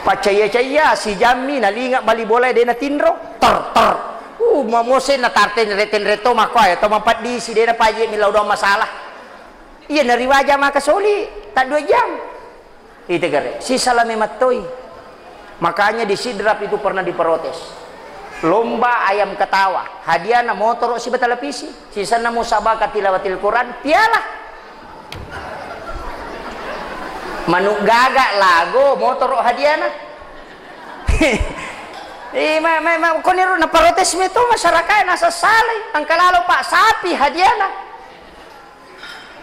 pacaya si jami nalinga bali bola de na tinro tor mamose na tarten reten reto makoy to mampat di si de na paje milaw do masalah iya nariwaja maka soli tak 2 jam itu gare si salame matoy makanya di sidrap itu pernah diprotes lomba ayam ketawa hadiah na motor si betelevisi sisa na musabaqah tilawatil Quran piala manuk gagak lago motor hadiana koniro na protes mo ito masyarakat nasa salay ang kalalo pa sapi hadiana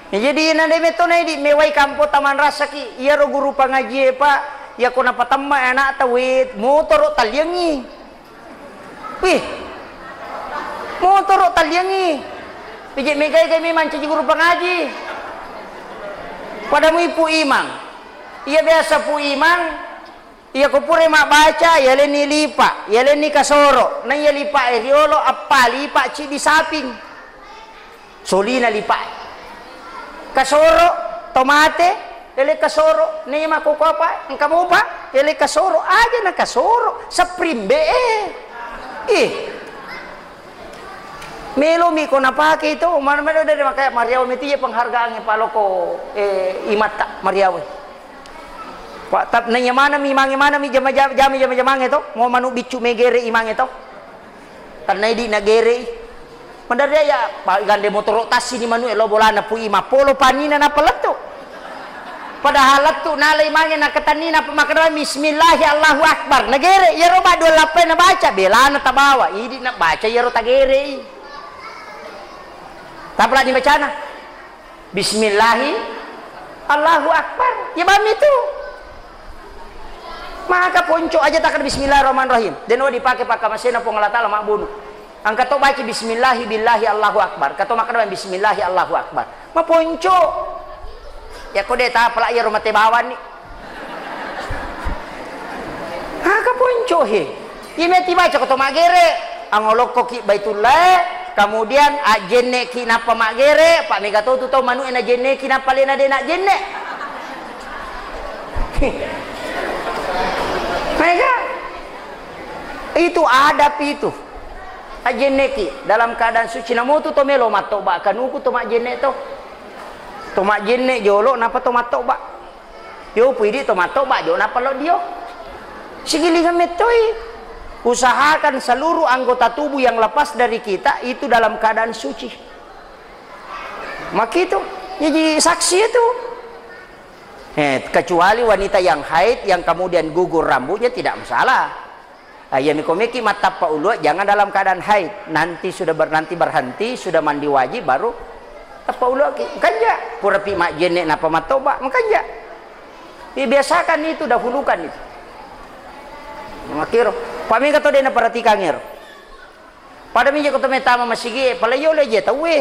jadi na ito na hindi meway kampo taman rasaki iya ro guru pangaji pa iya ko napatama anak tawid motor talyangi wih motor taliangi pijik megai kami manci guru pengaji padamu ipu imang iya biasa pu imang iya kupure mak baca ya leni lipa ya leni kasoro na ya lipa eriolo apa lipa ci di saping solina lipa kasoro tomate ele kasoro ni makuko apa kamu pa ele kasoro aja na kasoro sa primbe melo mi ko napake ito mana dari makaya Mariaw miti ya penghargaan paloko imata Mariaw Pak tap nanya mana mi jama itu mau manu bicu megere imang itu karena di nagere mandarya ya gande motor tasi di manu elo bolana pu ima polo panina na peletu padahal tu nalai mange na ketanina pemakara bismillah Allahu akbar nagere ya ro ba 28 na baca belana tabawa idi na baca ya ro tagere tapla di bacana bismillah Allahu akbar ya bami tu maka ponco aja takkan bismillahirrahmanirrahim dan dipakai pakai masina pong Allah taala mak bunuh angkat to baca bismillah billahi Allahu akbar kato makan bismillah Allahu akbar ma ponco ya kode ta pala ya rumah tebawan ni maka ponco he imeti baca kato magere angolok ki baitullah kemudian ajenne kinapa magere pak megato tu tau manu ena jenne kinapa lena dena jenne mega itu adab itu ajeneki dalam keadaan suci namu tu to melo matoba kanuku to mak jenne to mak jenne jolo napa to matoba yo puidi to matoba jo napa lo dio sigilingan metoi usahakan seluruh anggota tubuh yang lepas dari kita itu dalam keadaan suci maka itu jadi saksi itu kecuali wanita yang haid yang kemudian gugur rambutnya tidak masalah ayami komeki mata paulu jangan dalam keadaan haid nanti sudah berhenti sudah mandi wajib baru paulu kanja pura pi mak jene napa matoba makanya biasakan itu dahulukan itu makiro pami kato dena perhatikan ngero pada minja kato metama masigi palayo leje tawe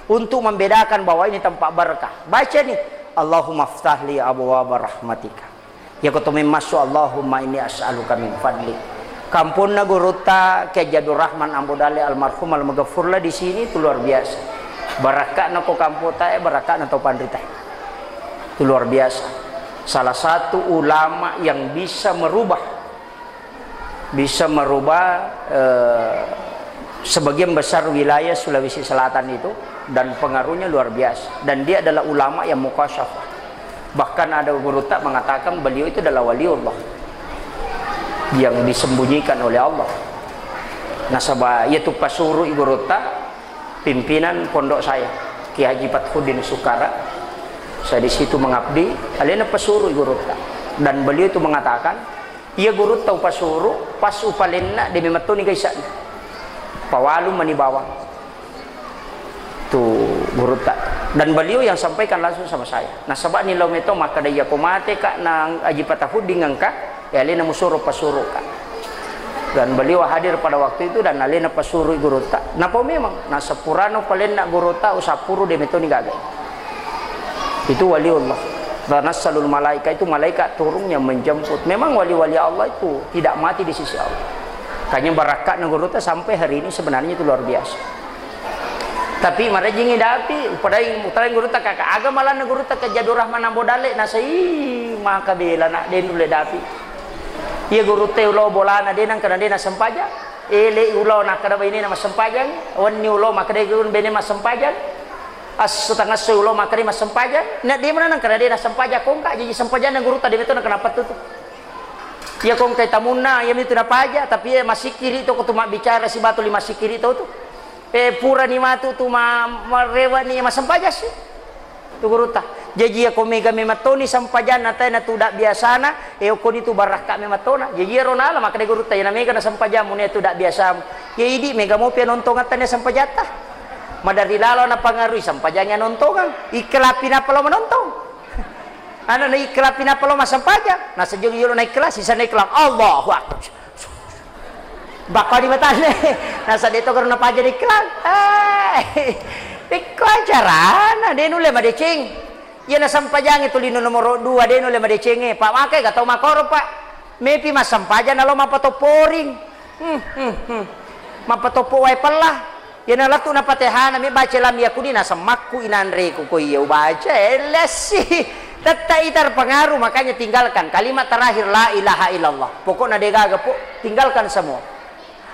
untuk membedakan bahwa ini tempat berkah baca nih Allahumma aftah li abwaaba rahmatika ya kato memasuk Allahumma inni as'aluka min fadlik kampuna guruta ke Jadur Rahman Ambodale almarhum al-maghfurlah di sini itu luar biasa barakah nako kamputa barakah nato pandrita itu luar biasa salah satu ulama yang bisa merubah sebagian besar wilayah Sulawesi Selatan itu dan pengaruhnya luar biasa dan dia adalah ulama yang mukasyafah bahkan ada guru tak mengatakan beliau itu adalah waliullah yang disembunyikan oleh Allah nasabah yaitu pasuru guru tak pimpinan pondok saya Ki Haji Fathuddin Sukara saya di situ mengabdi alena pasuru guru tak dan beliau itu mengatakan ia guru tahu pasuru pas upalenna demi matoni gaisa pawalu manibawang tuh guru tak dan beliau yang sampaikan langsung sama saya nah sebab ni law meto maka daya komate kak nang Haji Fathuddin ngangka ya alena musuru pasuru kak dan beliau hadir pada waktu itu dan alena pasuru guru tak napa memang nah sepurano palenna guru tak usapuru demi matoni gaga itu waliullah Tanassalul malaika itu malaikat turunnya menjemput. Memang wali-wali Allah itu tidak mati di sisi Allah. Kayaknya barakat negara sampai hari ini sebenarnya itu luar biasa. Tapi mara jingi dapi pada mutarain guru tak kakak agama malah negara tak ke Jadur Rahman Ambodale nasai maka bela nak den ule dapi. Ia guru teh ulo bolana denang kana dena sempaja. Ele ulo nak kada ini nama sempajang. Wan ni ulo maka de gurun bene mas sempajang. As setengah seulo makari mas sempaja nak dia mana nang kada dia sempaja kong kak jadi sempaja nang guru tadi betul nang kenapa tuh ya kong kay tamuna ya itu napa aja tapi ya masih kiri itu kutu mak bicara si batu lima sikiri itu tuh pura ni matu tu marewa ni mas sempaja sih tu guru ta jadi ya komega mematoni sempaja na tay na tudak biasana ko itu baraka mematona jadi ya ronala maka de guru ta ya mega na sempaja mun ya tudak biasa ya idi mega mo pianontong atanya sempajata madari lalo na pangaruhi sampajanya nontongan ikelapin apa lo menonton ana na ikelapin apa lo masampaja na sejung yulo na ikhlas sisa na ikhlas Allahu akbar Bako di mata ni. Nasa dito karena paja di klang. Iko acara. Dia nule madecing. Ia na sampajang itu lino nomor 2 dia nule madecing. Pak makai gatau makoro pak. Mepi mas sampaja nalo mapatoporing. Mapatopo way pala. Ia na latu na patehana mi baca lam ya kuni na samakku inanre ko iya baca elesi. Tatai terpengaruh makanya tinggalkan kalimat terakhir la ilaha illallah. Pokoknya degaga po tinggalkan semua.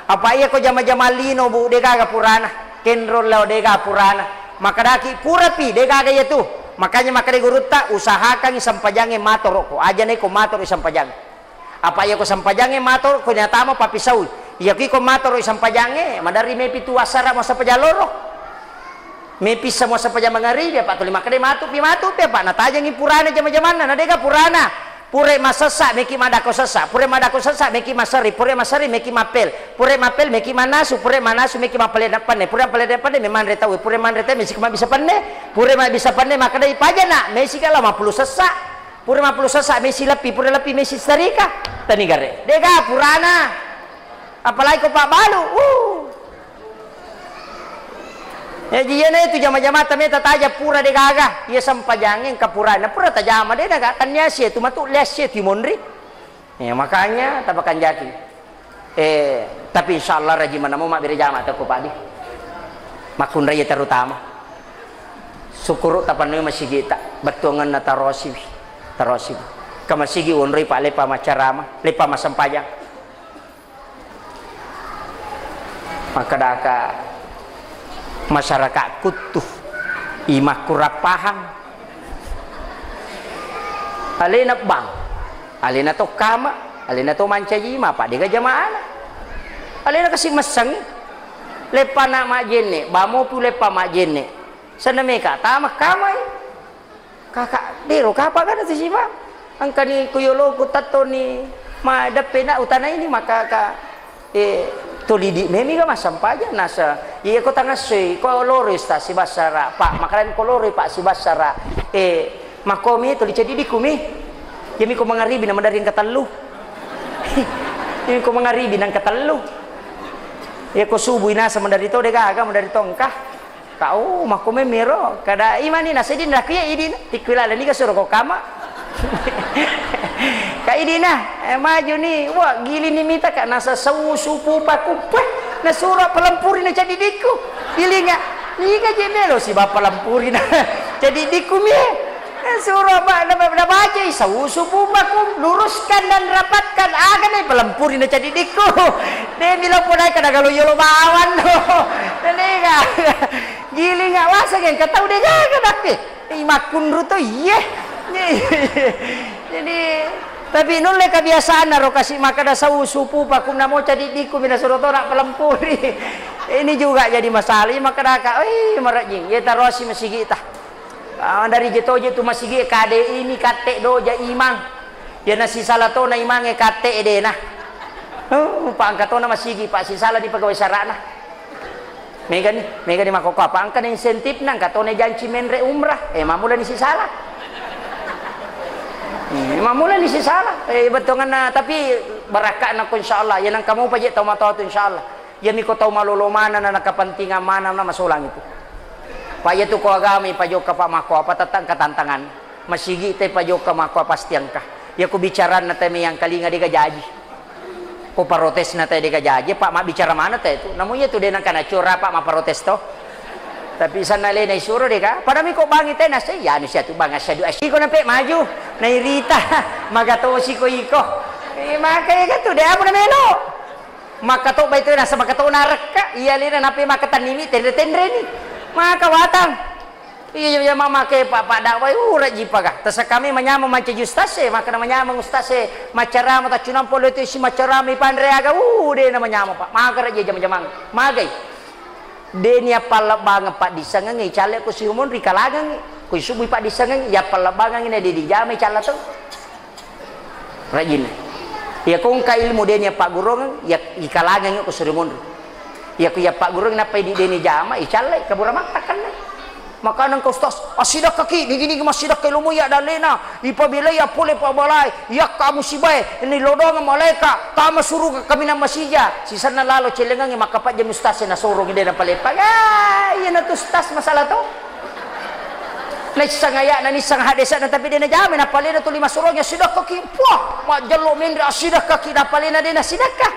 Apa iya ko jama-jama lino bu degaga purana. Kenrol lao dega purana. Maka daki purapi degaga itu. Makanya maka de gurutta usahakan isampajange mator ko. Aja ne ko mator isampajange. Apa iya ko sampajange mator ko nyata mo papisaw. Iya ko mator isampajange madari mepi tu asara mo sa pajaloro. Mepi semua sa pajamangari dia pak tuli maka de matu pe pak natajangi purana jama-jamana na dega purana. Pure masasa meki madako sasa, pure madako sasa meki masari, pure masari meki mapel, pure mapel meki manasu, pure manasu meki mapele dapane, pure mapele dapane memang retawi, pure man retawi mesi kema bisa pane, pure ma bisa pane maka dari pajana, mesi kala 50 sasa, pure 50 sasa mesi lepi, pure lepi mesi sarika, tanigare, dega purana, apalagi ko pak balu, ya jiyana itu jama-jama tame tataja pura de gaga ia sampajangin kapurana pura tajama de daga tanya sih itu matu lesye timonri ya makanya tapakan jaki tapi insyaallah rajin mana mau mak bere jama ta ko padi makun raya terutama syukur tapan masih kita betungan na tarosi kamasigi unri pa lepa macarama lepa masampajang maka daka masyarakat kutuh imah kurapahang alena bang alena to kama alena to mancajima pak diga jamaah alena kasih meseng lepa na majene bamo pu lepa majene sana meka tamak kamai kakak dero kapa kan si sipa angkani kuyolo kutato ni ma dapena utana ini maka ka tolidi memi ga masampaja nasa iya ko tangasay ko lores ta si basara pak makaran ko lore pak si basara makomi to di di kumi yemi ko mangaribi na madaring katallu yemi ko mangaribi nang katallu iya ko subuy na sa mandari to dega aga mandari tongkah tao makomi mero kada imani nasa din rakiya idin tikilala ni ka suro ko kama kaidina maju ni wah gili ni mita kak nasa supu pakupa na surah pelampuri na jadi diku gilinga liga jemelo si bapak lampuri na jadi diku mi surah na baca supu pakum luruskan dan rapatkan agan ni pelampuri na jadi diku de bilang pun ay kadagalo yolo bawan no liga gilinga wasa gen katau de gaga dake imakun ruto iya jadi tapi nule kebiasaan naro kasih makan dah supu pakum namo jadi diku mina surotora pelampuri ini juga jadi masalah maka daka marajing ya tarosi masigi tah dari jetoje tu masigi kade ini kate doja imang ya nasi salato na imange kate edena pak angkatona masigi pak si salah di pegawai sarana mega ni makoko apa angkan insentif nang katone janji menre umrah mamula ni si salah mamula ni si salah betongan na tapi barakah na ko insyaallah yan ang kamu paje taw mataw insyaallah yami ko taw malulumana na nakapantingan manam na masulang itu paya tu ko agami pajo ka pa mako apa tatang katantangan masigi tay pajo ka mako pastiang ka ya ko bicaran na tay yang kalinga di gajaji ko parotes na tay di gajaji pak ma bicara mana tay itu namunya tu denang kana cura pak ma parotes to tapi sana le na isuro de ka para mi ko bangi tay na siya ni siya tu bang asyadu asiko na pe maju na irita magatosi ko iko makaya ka tu de amo na meno makato ba ito na sa makato narak ka iya le na napi makatanimi tendre ni makawatang iya mama ke papa dakwai ura jipa ka tasa kami manyama manca justase maka na manyama ustase macara mata cunam polo itu si macara mi pandre aga de na manyama pak maka ra jam-jam magay denia palabang pak disangang cale ko si umon rikalagang ko subuh pak disangang ya palabangang ini di jame cala tu rajin ya kung ka ilmu denia pak gurong ya ikalagang ko si umon ya ku ya pak gurong na pa di deni jama icale kabura matakan makanan ka ustaz, asidak kaki, gini masidak kay lumuya dalena, ipabilaya pule pabalay, yak ka musibay, ini lodong ang malaika, tama suruh kami ng masija, si sana lalo cilengang makapat jam ustaz na surong hindi na palipag, ay, yan na to ustaz, masalah to. Naisang ngaya na nisang hadisa na tapi din na jamin na pali na to lima surong, sidak kaki, puah, majalo mindra, asidak kaki, na pali na din na sidak ka.